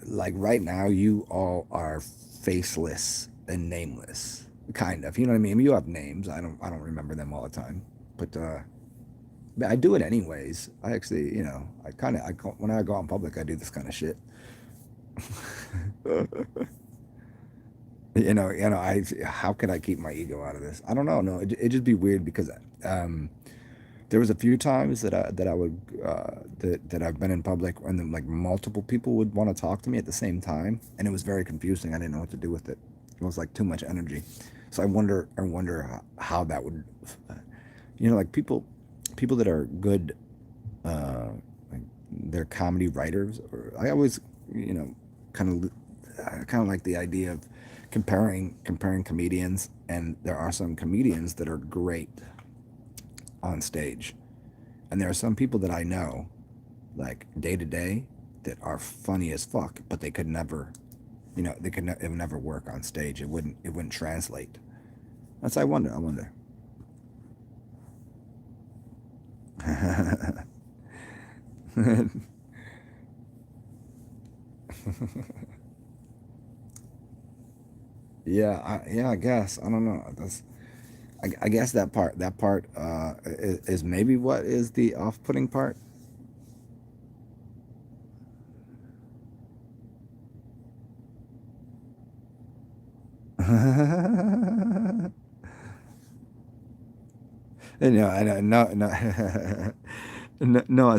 like right now, you all are faceless and nameless, kind of. You know what I mean? You have names. I don't remember them all the time, but I do it anyways. I actually, when I go out in public, I do this kind of shit. I how can I keep my ego out of this? I don't know. No, it just be weird because um, there was a few times that I would that I've been in public and then like multiple people would want to talk to me at the same time, and it was very confusing. I didn't know what to do with it. It was like too much energy. So I wonder how that would, like people that are good, like they're comedy writers. Or I always, kind kind of like the idea of comparing comedians, and there are some comedians that are great on stage, And there are some people that I know, like day to day, that are funny as fuck, but they could never, they could it would never work on stage. It wouldn't translate. That's I wonder. Yeah, I guess I don't know. I guess that part is maybe what is the off-putting part. No, no, no,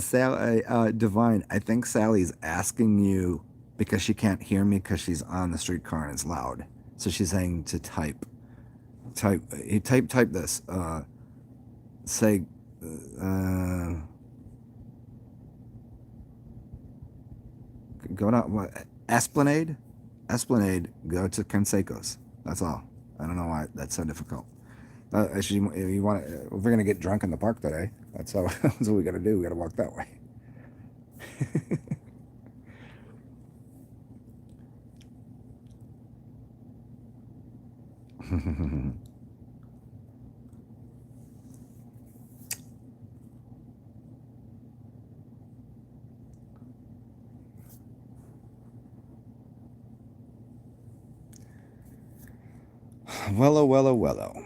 Divine. I think Sally's asking you because she can't hear me because she's on the streetcar and it's loud. So she's saying to type this. Say, uh, go down what Esplanade, Esplanade. Go to Canseco's. That's all. I don't know why that's so difficult. Actually, if you want, if we're gonna get drunk in the park today, that's how. That's what we gotta do. We gotta walk that way. Wello, wello, wello.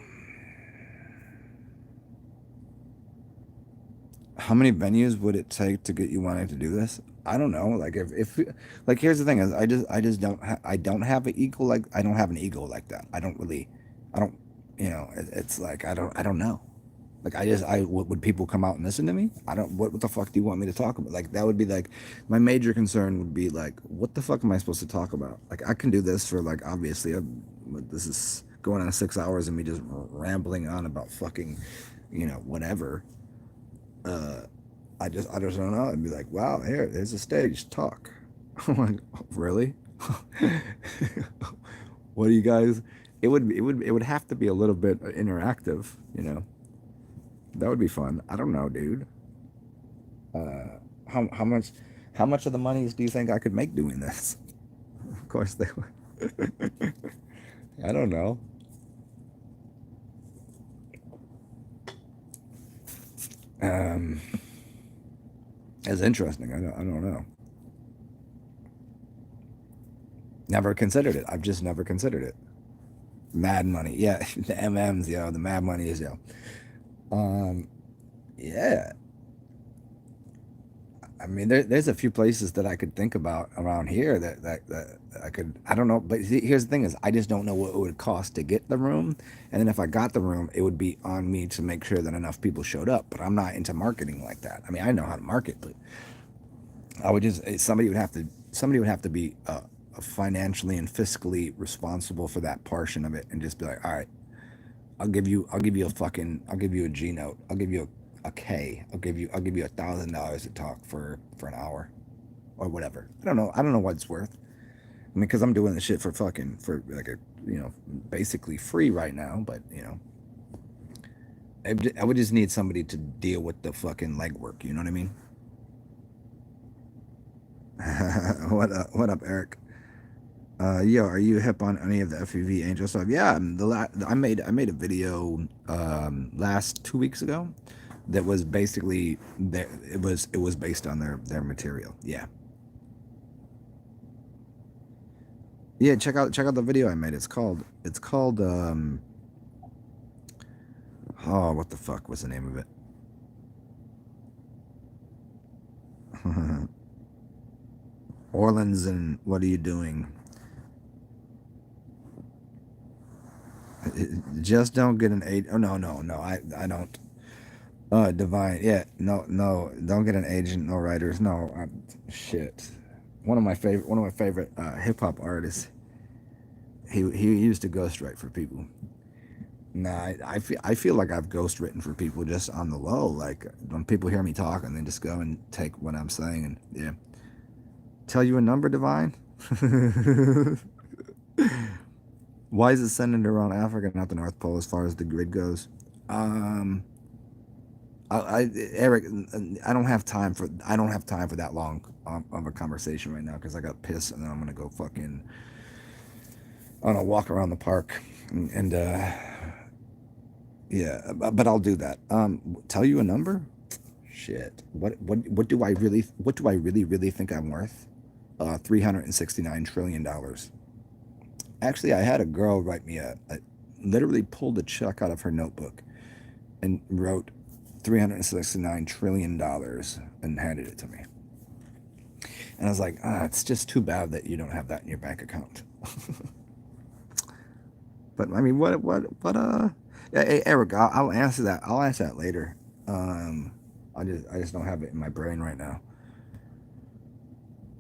How many venues would it take to get you wanting to do this? I don't know. Like if like here's the thing is I just I don't have an ego like I don't have an ego like that. I don't really I don't it's like I don't know. Like would people come out and listen to me? I don't what the fuck do you want me to talk about? Like that would be like my major concern would be like what the fuck am I supposed to talk about? Like I can do this for like obviously this is going on 6 hours and me just rambling on about fucking whatever. uh, I just don't know. I'd be like, wow, there's a stage, talk. I'm like, oh, really? What do you guys? It would have to be a little bit interactive. That would be fun. I don't know, dude. How much of the monies do you think I could make doing this? Of course they would. I don't know. Um, it's interesting. I don't know. Never considered it. I've just never considered it. Mad money. Yeah, the MMs, the mad money is, Um, yeah. I mean, there's a few places that I could think about around here that I could. I don't know, but see, here's the thing: is I just don't know what it would cost to get the room, and then if I got the room, it would be on me to make sure that enough people showed up. But I'm not into marketing like that. I mean, I know how to market, but I would just somebody would have to be financially and fiscally responsible for that portion of it, and just be like, all right, I'll give you a G note. I'll give you a K. I'll give you $1,000 to talk for an hour or whatever. I don't know what it's worth. I mean, because I'm doing this shit for like a basically free right now. But I would just need somebody to deal with the fucking legwork. You know what I mean? What up, Eric? Yo, are you hip on any of the FEV Angel stuff? Yeah, I made a video last 2 weeks ago that was basically it was based on their material. Yeah, yeah. Check out the video I made. It's called oh, what the fuck was the name of it? Orleans and what are you doing? Just don't get an eight. Oh, no, no, no. I don't. Divine. Yeah, no, no. Don't get an agent. No writers. No. Shit. One of my favorite hip hop artists. He used to ghostwrite for people. Nah, I feel like I've ghostwritten for people just on the low. Like when people hear me talk and they just go and take what I'm saying and yeah. Tell you a number, Divine. Why is it centered around Africa, not the North Pole, as far as the grid goes? Um, Eric, I don't have time for that long of a conversation right now because I got pissed and then I'm gonna go fucking on a walk around the park and yeah, but I'll do that. Tell you a number? Shit. What do I really think I'm worth? $369 trillion. Actually, I had a girl write me a literally pulled a check out of her notebook and wrote $369 trillion and handed it to me. And I was like, it's just too bad that you don't have that in your bank account. But I mean, hey, Eric, I'll answer that. I'll answer that later. Um, I just don't have it in my brain right now.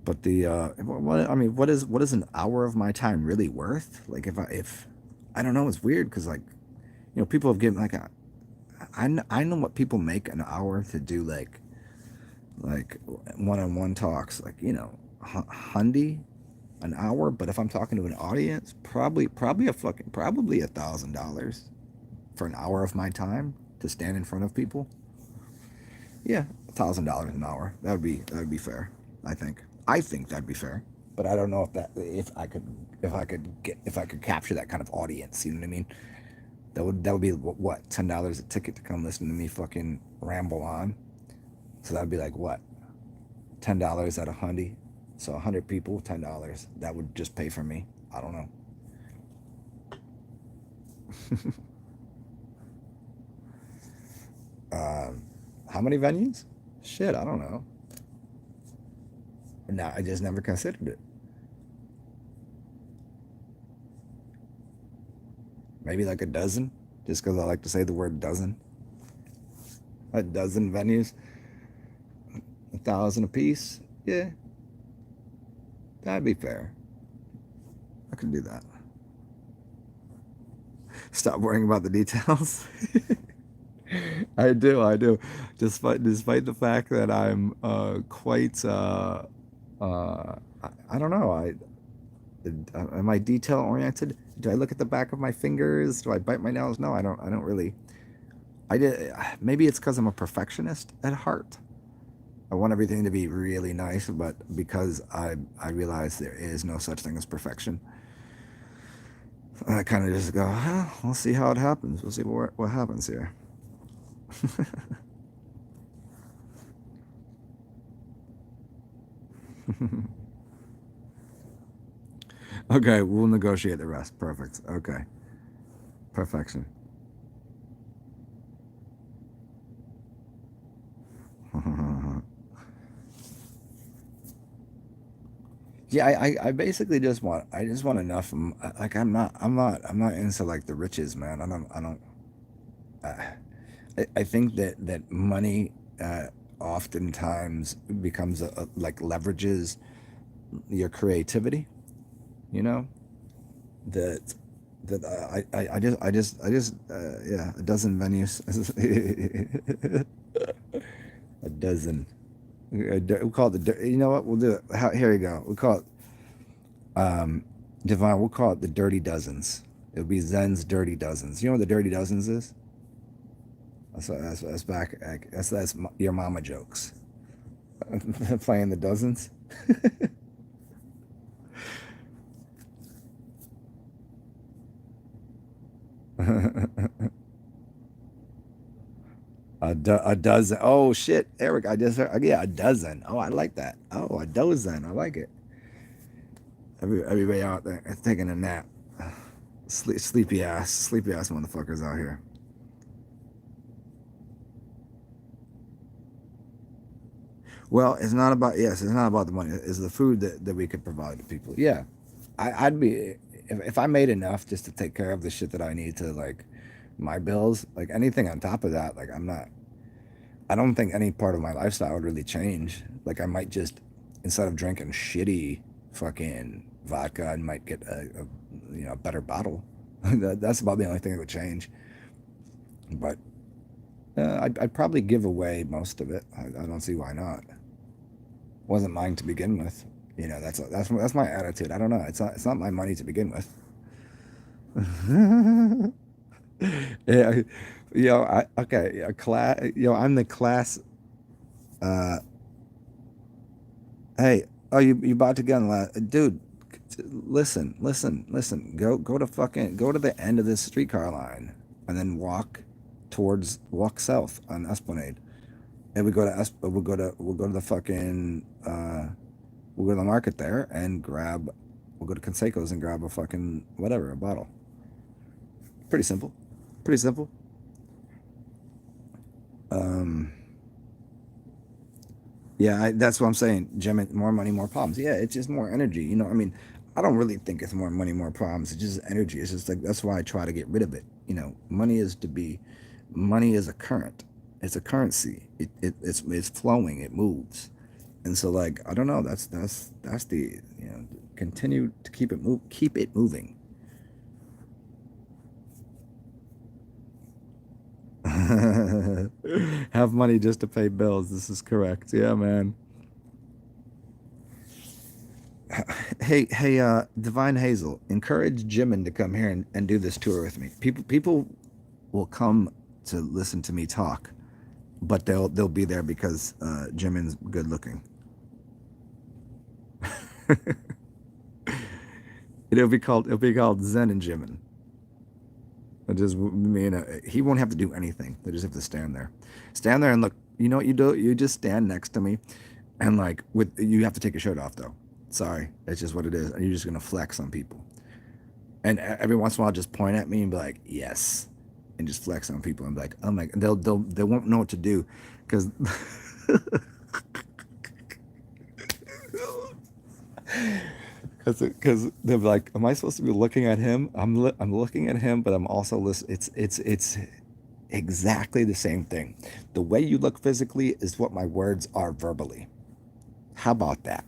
But I mean, what is an hour of my time really worth? Like if I don't know, it's weird because like people have given like I know what people make an hour to do like one-on-one talks, like hundy an hour. But if I'm talking to an audience, probably $1,000 for an hour of my time to stand in front of people. Yeah, $1,000 an hour. That would be fair. I think that'd be fair. But I don't know if I could capture that kind of audience. You know what I mean? That would be what, $10 a ticket to come listen to me fucking ramble on. So that'd be like what, $10 at a hundy. So 100 people, $10. That would just pay for me. I don't know. How many venues? Shit, I don't know. No, I just never considered it. Maybe like a dozen, just because I like to say the word dozen. A dozen venues, 1,000 a piece. Yeah, that'd be fair. I could do that. Stop worrying about the details. I do. Despite the fact that I'm quite I don't know. Am I detail oriented? Do I look at the back of my fingers? Do I bite my nails? No, I don't. I don't really. I did. Maybe it's because I'm a perfectionist at heart. I want everything to be really nice, but because I realize there is no such thing as perfection, I kind of just go, we'll see how it happens. We'll see what happens here. Okay, we'll negotiate the rest. Perfect. Okay, perfection. Yeah, I basically just want enough. Like I'm not into like the riches, man. I don't. I think that money oftentimes becomes like leverages your creativity. You know that that yeah, a dozen venues. A dozen. We'll call it the. You know what? We'll do it. Here you go. We'll call it Divine. We'll call it the Dirty Dozens. It'll be Zen's Dirty Dozens. You know what the Dirty Dozens is? That's back. That's your mama jokes. Playing the dozens. A dozen. Oh shit, Eric! I just heard. Yeah, a dozen. Oh, I like that. Oh, a dozen. I like it. Everybody out there taking a nap. Sleepy ass motherfuckers out here. Well, it's not about it's not about the money. It's the food that we could provide to people. Yeah, I'd be if I made enough just to take care of the shit that I need to like my bills. Like anything on top of that, like I'm not. I don't think any part of my lifestyle would really change. Like I might just instead of drinking shitty fucking vodka, I might get a better bottle. That's about the only thing that would change. But I'd probably give away most of it. I don't see why not. Wasn't mine to begin with. That's my attitude. I don't know. It's not my money to begin with. Yeah, okay, a class. I'm the class. Uh, hey, oh, you about to get on the last, dude? Listen. Go to the end of this streetcar line, and then walk south on Esplanade, and we'll go to the fucking we'll go to the market there and grab. We'll go to Conseco's and grab a fucking whatever, a bottle. Pretty simple. Pretty simple. Um, yeah, that's what I'm saying. Gem, more money, more problems. Yeah, it's just more energy. I mean, I don't really think it's more money, more problems. It's just energy. It's just like that's why I try to get rid of it. Money is a current. It's a currency. It's flowing. It moves. And so, like, I don't know. That's the continue to keep it moving. Have money just to pay bills. This is correct. Yeah, man. Hey, Divine Hazel, encourage Jimin to come here and do this tour with me. People will come to listen to me talk, but they'll be there because Jimin's good looking. It'll be called Zen and Jimin. Just me and he won't have to do anything. They just have to stand there and look. You know what you do? You just stand next to me, and like you have to take your shirt off though. Sorry, that's just what it is. And you're just gonna flex on people. And every once in a while, just point at me and be like, "Yes," and just flex on people. And be like, "Oh my!" They won't know what to do, because because they're like, "Am I supposed to be looking at him?" I'm looking at him, but I'm also listening. It's exactly the same thing. The way you look physically is what my words are verbally. How about that?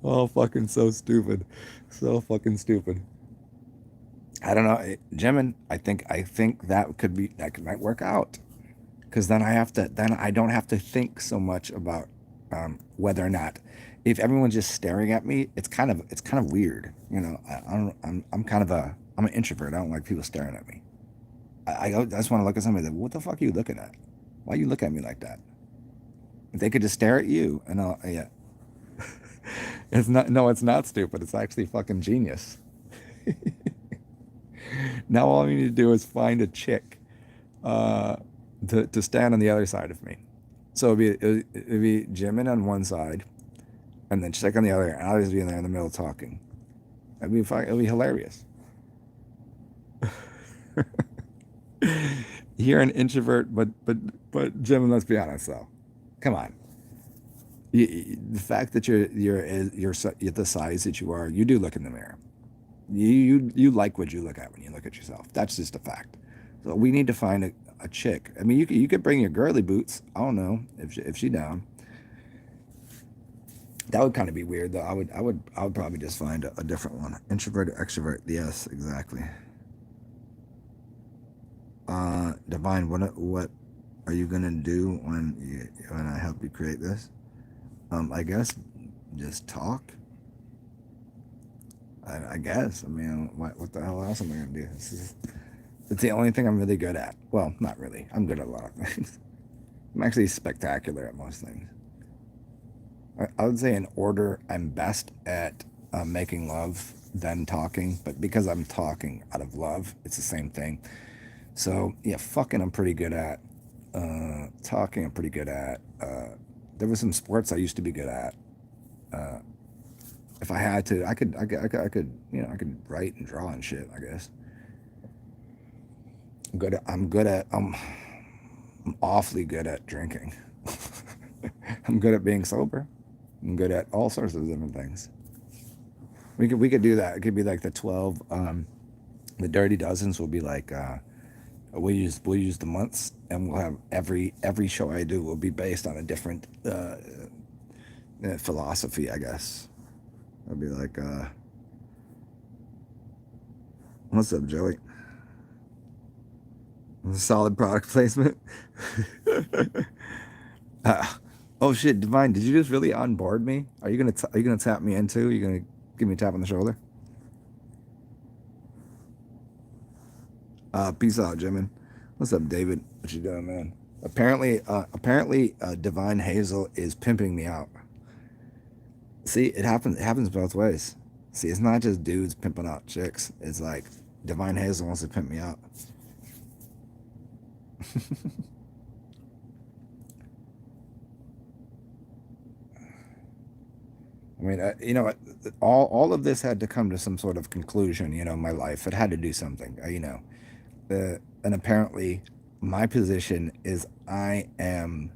Oh, fucking so stupid. So fucking stupid. I don't know, Jimin. I think that might work out, because then I don't have to think so much about whether or not, if everyone's just staring at me, it's kind of weird. I'm an introvert. I don't like people staring at me. I just want to look at somebody like, what the fuck are you looking at? Why you look at me like that? If they could just stare at you, and yeah, it's not. No, it's not stupid. It's actually fucking genius. Now all I need to do is find a chick uh, to stand on the other side of me. So it'd be Jimin on one side, and then chick on the other, and I'll just be in there in the middle talking. That'd be fine. It'd be hilarious. You're an introvert, but Jimin, let's be honest though. Come on. The fact that you're the size that you are, you do look in the mirror. You like what you look at when you look at yourself. That's just a fact. So we need to find a chick. I mean, you could bring your girly boots. I don't know if she down. That would kind of be weird though. I would probably just find a different one. Introvert or extrovert? Yes, exactly. Divine, what are you gonna do when I help you create this? I guess just talk. I guess. I mean, what the hell else am I gonna do? It's the only thing I'm really good at. Well, not really. I'm good at a lot of things. I'm actually spectacular at most things. I would say in order, I'm best at making love, then talking. But because I'm talking out of love, it's the same thing. So yeah, fucking I'm pretty good at. Talking I'm pretty good at. There were some sports I used to be good at. Uh, if I had to, I could write and draw and shit. I guess. I'm awfully good at drinking. I'm good at being sober. I'm good at all sorts of different things. We could do that. It could be like the dirty dozens will be like we'll use the months, and we'll have every show I do will be based on a different philosophy, I guess. I'll be like, what's up, Joey? Solid product placement. uh, oh shit, Divine, did you just really onboard me? Are you gonna tap me in too? You gonna Give me a tap on the shoulder. Peace out, Jimin. What's up, David? What you doing, man? Apparently, Divine Hazel is pimping me out. See, it happens. It happens both ways. See, it's not just dudes pimping out chicks. It's like Divine Hazel wants to pimp me out. I mean, all of this had to come to some sort of conclusion. My life. It had to do something. And apparently, my position is I am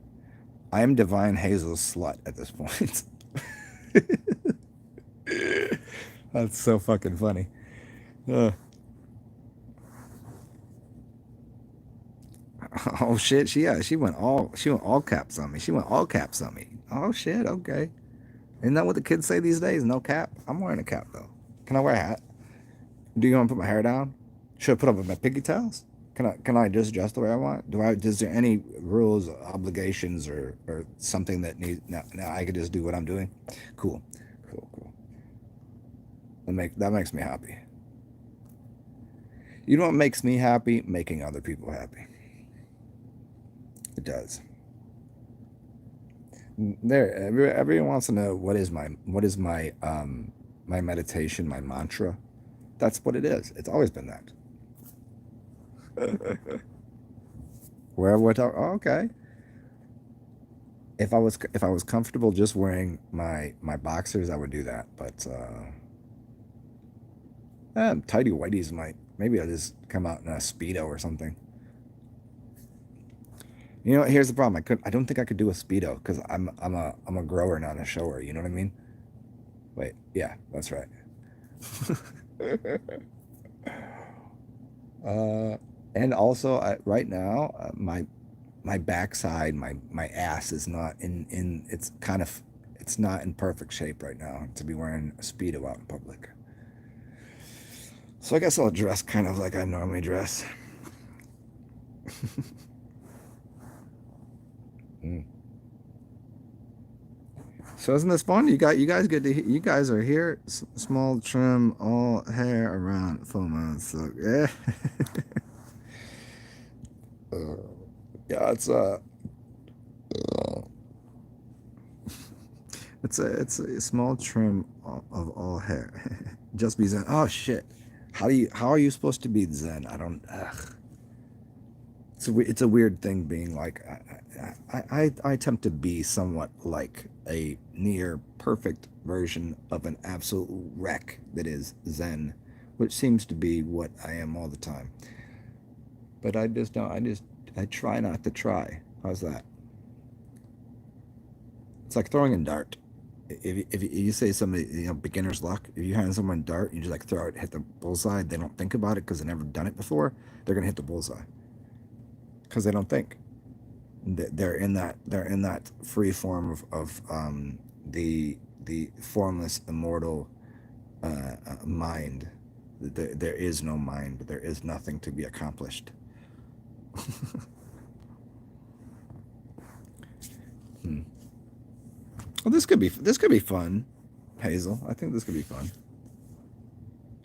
Divine Hazel's slut at this point. That's so fucking funny. Uh, oh shit, she went all caps on me. She went all caps on me. Oh shit, okay. Isn't that what the kids say these days? No cap. I'm wearing a cap though. Can I wear a hat? Do you want to put my hair down? Should I put up with my pigtails? Can I just dress the way I want? Is there any rules, obligations, or something that needs? No, I could just do what I'm doing. Cool, cool. That makes me happy. You know what makes me happy? Making other people happy. It does. Everyone wants to know what is my meditation, my mantra. That's what it is. It's always been that. Where what? Oh, okay. If I was comfortable just wearing my boxers, I would do that. But tidy whities might. Maybe I'll just come out in a speedo or something. Here's the problem. I don't think I could do a speedo because I'm a grower, not a shower. You know what I mean? Wait, yeah, that's right. uh, and also, right now, my backside, my ass is not in. It's not in perfect shape right now to be wearing a speedo out in public. So I guess I'll dress kind of like I normally dress. Mm. So isn't this fun? You guys get to you guys are here. Small trim, all hair around 4 months. So yeah, uh, yeah. It's a small trim of all hair. Just be zen. Oh shit. How are you supposed to be zen? I don't. Ugh. It's a weird thing being like I attempt to be somewhat like a near perfect version of an absolute wreck that is Zen, which seems to be what I am all the time. But I just don't. I try not to try. How's that? It's like throwing a dart. If you say somebody, beginner's luck, if you hand someone a dart, you just like throw it, hit the bullseye. They don't think about it because they've never done it before. They're gonna hit the bullseye because they don't think. They're in that free form of the formless immortal mind. There is no mind. There is nothing to be accomplished. Hmm. Well, this could be fun, Hazel. I think this could be fun.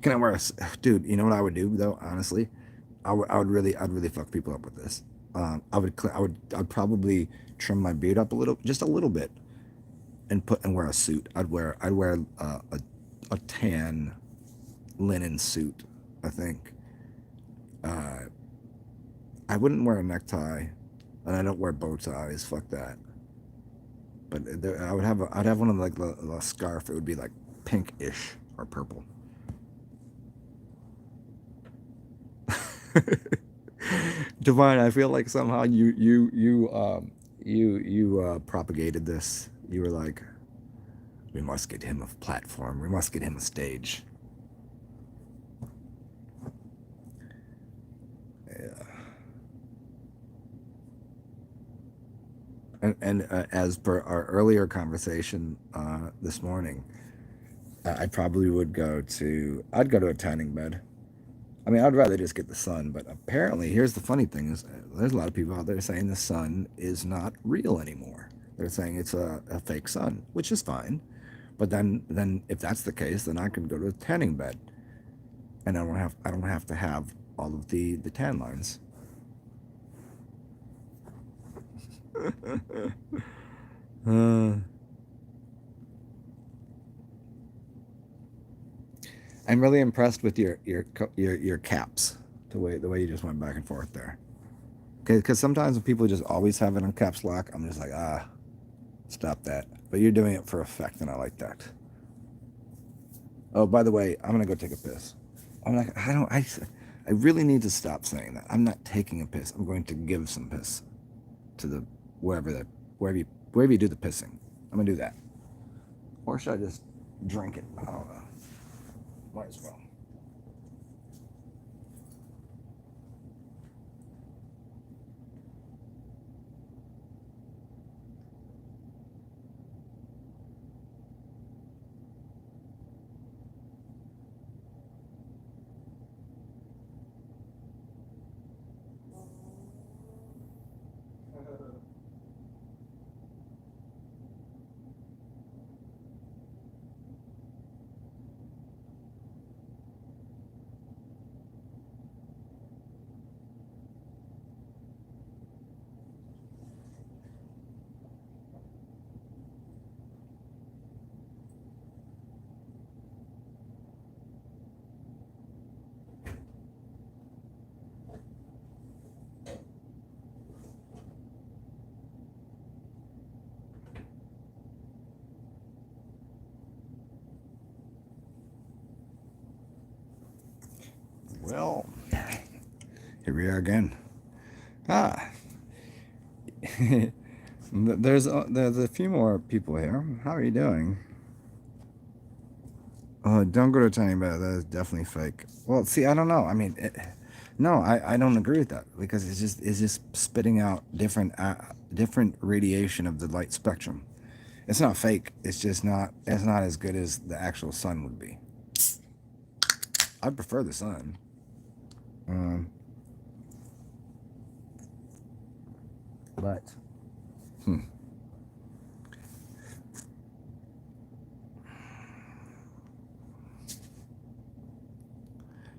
Can I wear a dude? You know what I would do though? Honestly, I'd really fuck people up with this. I'd probably trim my beard up a little, just a little bit, and wear a suit. I'd wear a tan linen suit. I think. Uh, I wouldn't wear a necktie, and I don't wear bow ties. Fuck that. But I'd have one of like the scarf. It would be like pinkish or purple. Divine, I feel like somehow you propagated this. You were like, we must get him a platform. We must get him a stage. Yeah. And as per our earlier conversation this morning, I probably would I'd go to a tanning bed. I mean, I'd rather just get the sun, but apparently, here's the funny thing is there's a lot of people out there saying the sun is not real anymore. They're saying it's a fake sun, which is fine. But then if that's the case, then I could go to a tanning bed, and I don't have to have all of the tan lines. uh, I'm really impressed with your caps, the way you just went back and forth there. Because sometimes when people just always have it on caps lock, I'm just like, stop that. But you're doing it for effect, and I like that. Oh, by the way, I'm gonna go take a piss. I'm like, I really need to stop saying that. I'm not taking a piss. I'm going to give some piss to the wherever that wherever you do the pissing. I'm gonna do that. Or should I just drink it? I don't know. Might as well. Well, here we are again. Ah, there's a few more people here. How are you doing? Don't go to tiny bed. That is definitely fake. Well, see, I don't know. I mean, no, I don't agree with that because it's just spitting out different radiation of the light spectrum. It's not fake. It's not as good as the actual sun would be. I prefer the sun. Um, but hmm.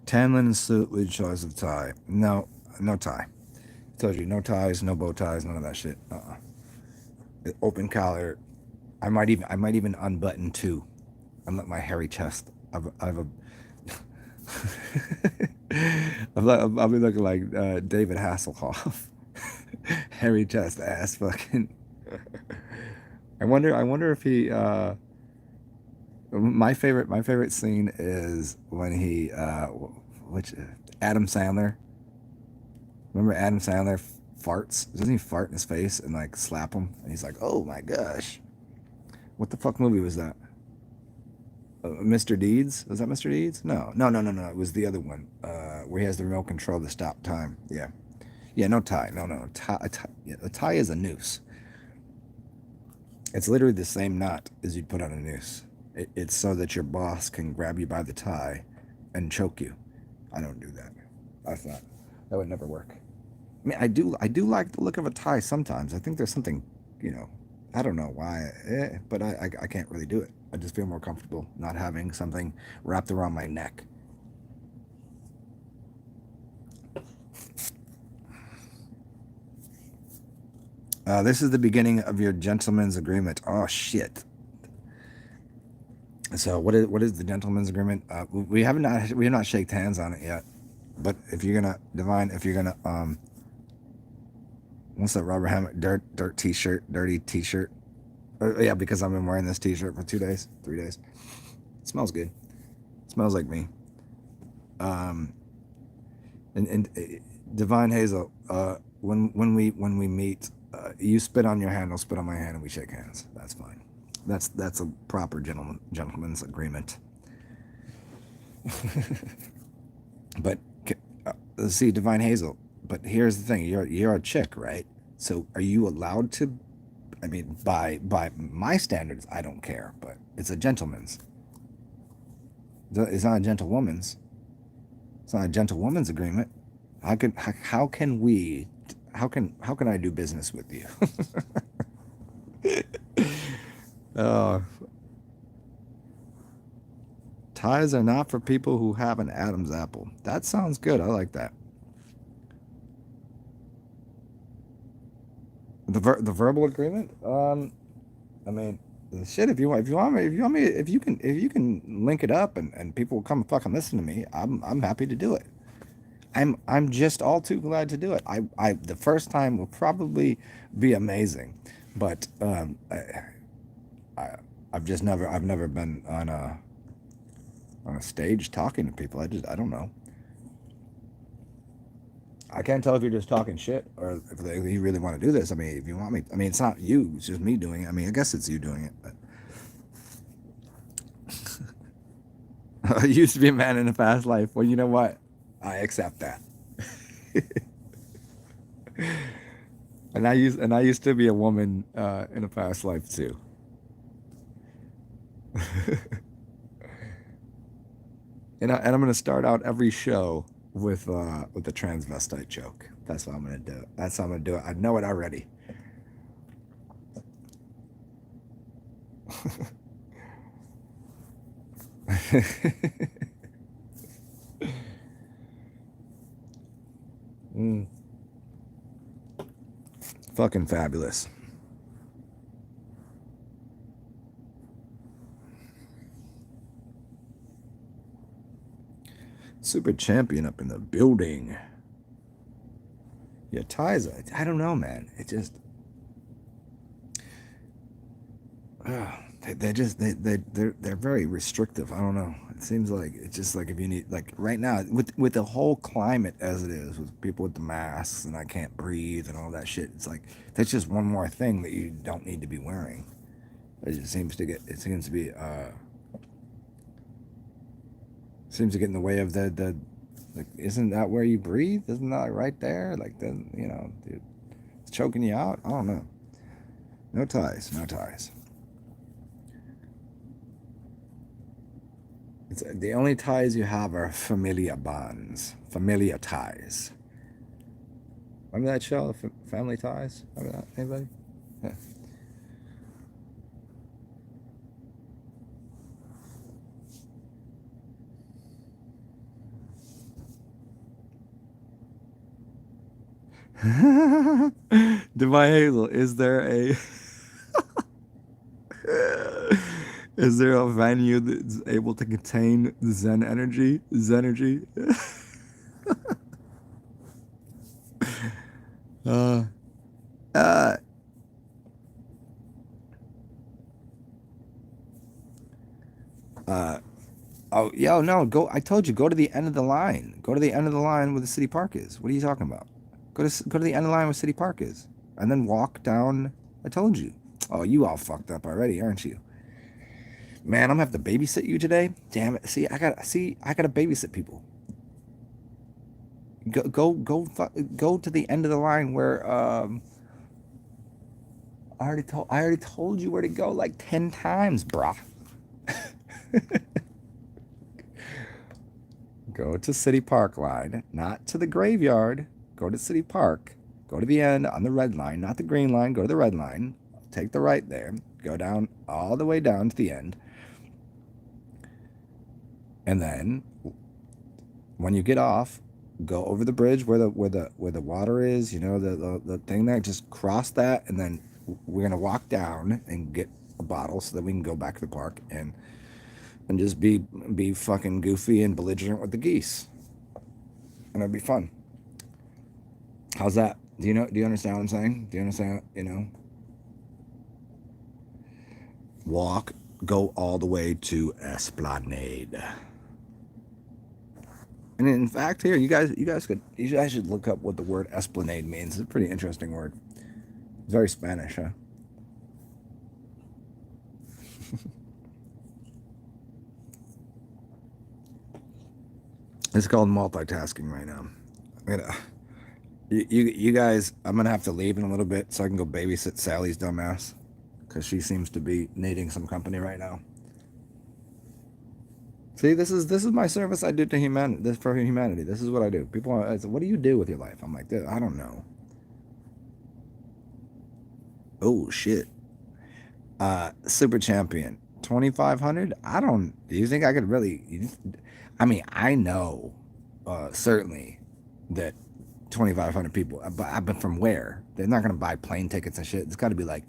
Tan linen suit with choice of tie. No, no tie. I told you, no ties, no bow ties, none of that shit. Open collar. I might even unbutton too, and let my hairy chest. I've a. I'll be looking like David Hasselhoff. Hairy chest ass fucking. I wonder if he. My favorite scene is when he which Adam Sandler. Remember Adam Sandler farts? Doesn't he fart in his face and like slap him? And he's like, "Oh my gosh, what the fuck movie was that? Mr. Deeds? Was that Mr. Deeds? No. It was the other one where he has the remote control to stop time. Yeah, yeah. No tie. No. Yeah, a tie is a noose. It's literally the same knot as you'd put on a noose. It's so that your boss can grab you by the tie and choke you. I don't do that. That's not. That would never work. I mean, I do like the look of a tie sometimes. I think there's something, you know, I don't know why, but I can't really do it. I just feel more comfortable not having something wrapped around my neck. This is the beginning of your gentleman's agreement. Oh shit. So what is the gentleman's agreement? We have not shaked hands on it yet. But if you're gonna divine, if you're gonna what's that Robert Hammond dirt t-shirt, dirty t-shirt? Yeah, because I've been wearing this t-shirt for 2 days, 3 days. It smells good. It smells like me. Um, and Divine Hazel, when we meet, you spit on your hand, I'll spit on my hand, and we shake hands. That's fine. That's a proper gentleman's agreement. But see, Divine Hazel. But here's the thing: you're a chick, right? So are you allowed to? I mean, by my standards, I don't care, but it's a gentleman's. It's not a gentlewoman's. It's not a gentlewoman's agreement. How can we? How can I do business with you? Oh, Ties are not for people who have an Adam's apple. That sounds good. I like that. The verbal agreement. I mean, shit. If you can link it up and people will come fucking listen to me, I'm happy to do it. I'm just all too glad to do it. The first time will probably be amazing, but I I've never been on a stage talking to people. I don't know. I can't tell if you're just talking shit or if you really want to do this. I mean, if you want me, I mean, it's not you. It's just me doing it. I mean, I guess it's you doing it. But I used to be a man in a past life. Well, you know what? I accept that. And I used to be a woman in a past life too. And I'm gonna start out every show with the transvestite joke. That's what I'm gonna do. That's how I'm gonna do it. I know it already. mm, fucking fabulous. Super champion up in the building. Yeah, ties. I don't know, man. It just they're very restrictive. I don't know. It seems like it's just like if you need like right now with the whole climate as it is with people with the masks and I can't breathe and all that shit. It's like that's just one more thing that you don't need to be wearing. It seems to be seems to get in the way of the like isn't that where you breathe? Isn't that right there? Like then dude, it's choking you out. I don't know. No ties. No ties. It's, the only ties you have are familia bonds, familia ties. Remember that show, Family Ties? Remember that? Anybody? Yeah. Divine Hazel, is there a venue that's able to contain Zen energy? Zen energy? uh, uh, uh, oh, yo, no, go. I told you, go to the end of the line. Go to the end of the line where the city park is. What are you talking about? Go to the end of the line where city park is, and then walk down. I told you. Oh, you all fucked up already, aren't you? Man, I'm gonna have to babysit you today. Damn it. I gotta babysit people. Go to the end of the line where I already told you where to go like 10 times, brah. Go to City Park line, not to the graveyard. Go to City Park. Go to the end on the red line, not the green line. Go to the red line. Take the right there. Go down all the way down to the end. And then when you get off, go over the bridge where the water is, the thing there, just cross that and then we're gonna walk down and get a bottle so that we can go back to the park and just be fucking goofy and belligerent with the geese. And it'd be fun. How's that? Do you understand what I'm saying? Do you understand, Walk, go all the way to Esplanade. And in fact, here you guys should look up what the word esplanade means. It's a pretty interesting word. It's very Spanish, huh? It's called multitasking right now. You guys, I'm gonna have to leave in a little bit so I can go babysit Sally's dumbass because she seems to be needing some company right now. See, this is my service I do to humanity. This for humanity. This is what I do. People, what do you do with your life? I'm like, I don't know. Oh shit. Super champion 2,500. I don't. Do you think I could really? I mean, I know certainly that 2,500 people. But from where? They're not going to buy plane tickets and shit. It's got to be like,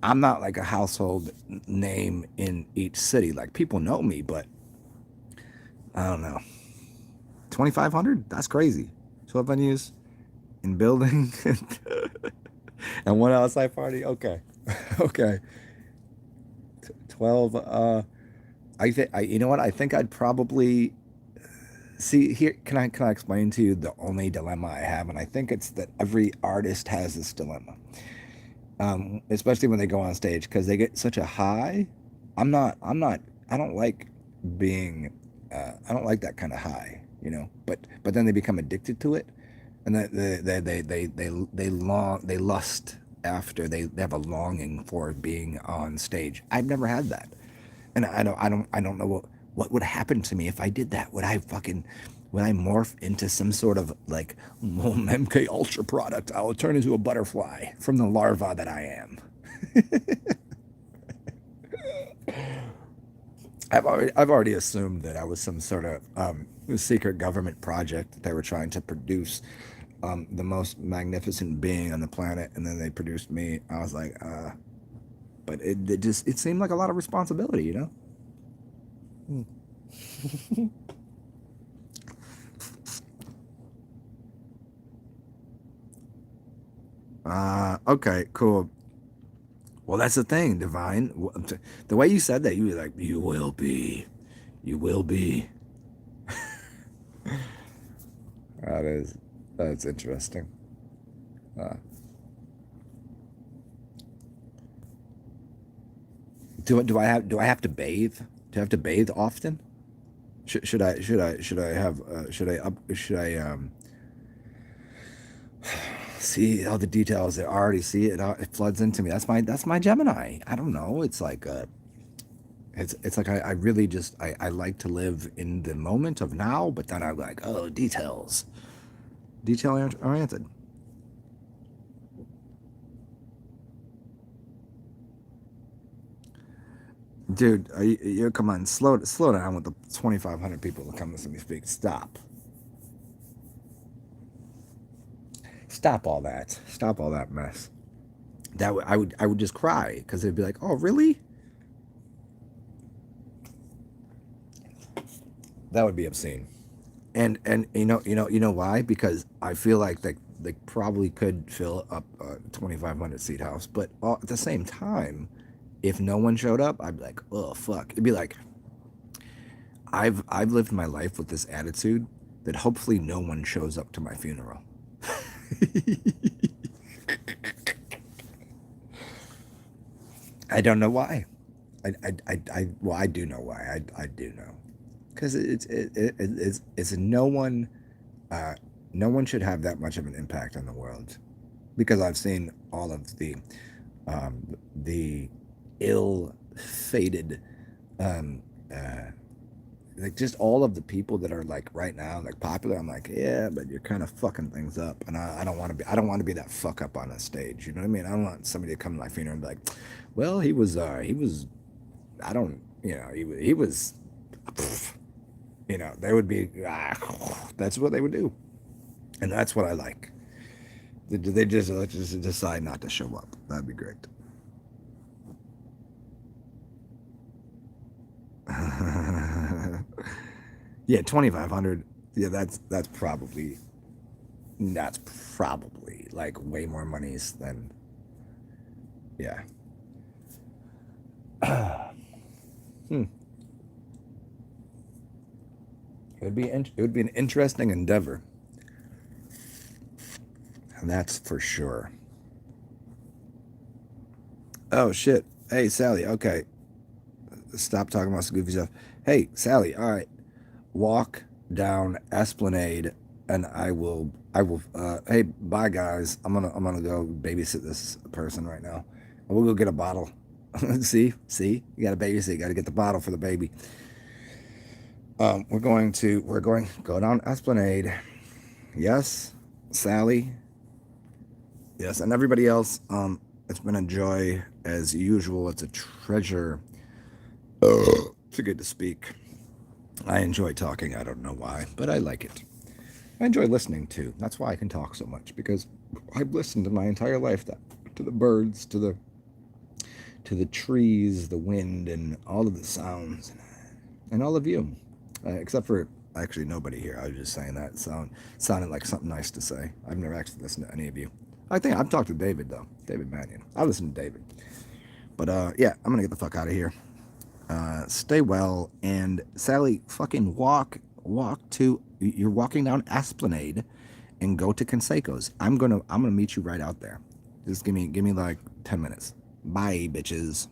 I'm not like a household name in each city. Like people know me, but I don't know. 2,500? That's crazy. 12 venues in building and one outside party. Okay, okay. 12. I think you know what? I think I'd probably see here. Can I explain to you the only dilemma I have, and I think it's that every artist has this dilemma, especially when they go on stage because they get such a high. I'm not. I'm not. I don't like being. I don't like that kind of high, you know. But then they become addicted to it, and they lust after they have a longing for being on stage. I've never had that, and I don't know what would happen to me if I did that. Would I morph into some sort of like MK Ultra product? I will turn into a butterfly from the larva that I am. I've already assumed that I was some sort of secret government project that they were trying to produce the most magnificent being on the planet, and then they produced me. I was like, but it seemed like a lot of responsibility, you know. Okay, cool. Well, that's the thing, Divine. The way you said that, you were like, you will be. That is, that's interesting. Uh, do I have to bathe? Do I have to bathe often? Should I see all the details? I already see it. It floods into me. That's my Gemini. I don't know. It's like I really just I like to live in the moment of now, but then I'm like, oh, detail oriented. Dude, you come on, slow down with the 2,500 people that come listen to me speak. Stop all that. Stop all that mess. I would just cry because they'd be like, oh, really? That would be obscene. And you know why? Because I feel like they probably could fill up a 2,500 seat house, but at the same time, if no one showed up, I'd be like, oh fuck. It'd be like I've lived my life with this attitude that hopefully no one shows up to my funeral. I don't know why. Well, I do know why. I do know because it's uh, no one should have that much of an impact on the world because I've seen all of the ill-fated um, uh, like just all of the people that are like right now like popular. I'm like, yeah, but you're kind of fucking things up, and I don't want to be that fuck up on a stage. You know what I mean? I don't want somebody to come to my funeral and be like, well, he was I don't he was they would be that's what they would do, and that's what I like. They just decide not to show up. That'd be great. Yeah, 2,500. Yeah, that's probably like way more monies than yeah. Hmm. It would be an interesting endeavor, and that's for sure. Oh shit. Hey Sally. Okay, stop talking about some goofy stuff. Hey Sally. All right, walk down Esplanade, and I will. Hey, bye guys. I'm gonna go babysit this person right now. We'll go get a bottle. see, you got to babysit. You got to get the bottle for the baby. We're going go down Esplanade. Yes, Sally. Yes, and everybody else. It's been a joy as usual. It's a treasure to get to speak. I enjoy talking. I don't know why, but I like it. I enjoy listening too. That's why I can talk so much, because I've listened to my entire life to the birds, to the trees, the wind, and all of the sounds, and all of you, except for actually nobody here. I was just saying that sounded like something nice to say. I've never actually listened to any of you. I think I've talked to David though, David Mannion. I listened to David, but yeah, I'm gonna get the fuck out of here. Stay well, and Sally, fucking walk to. You're walking down Esplanade, and go to Conseco's. I'm gonna meet you right out there. Just give me like 10 minutes. Bye, bitches.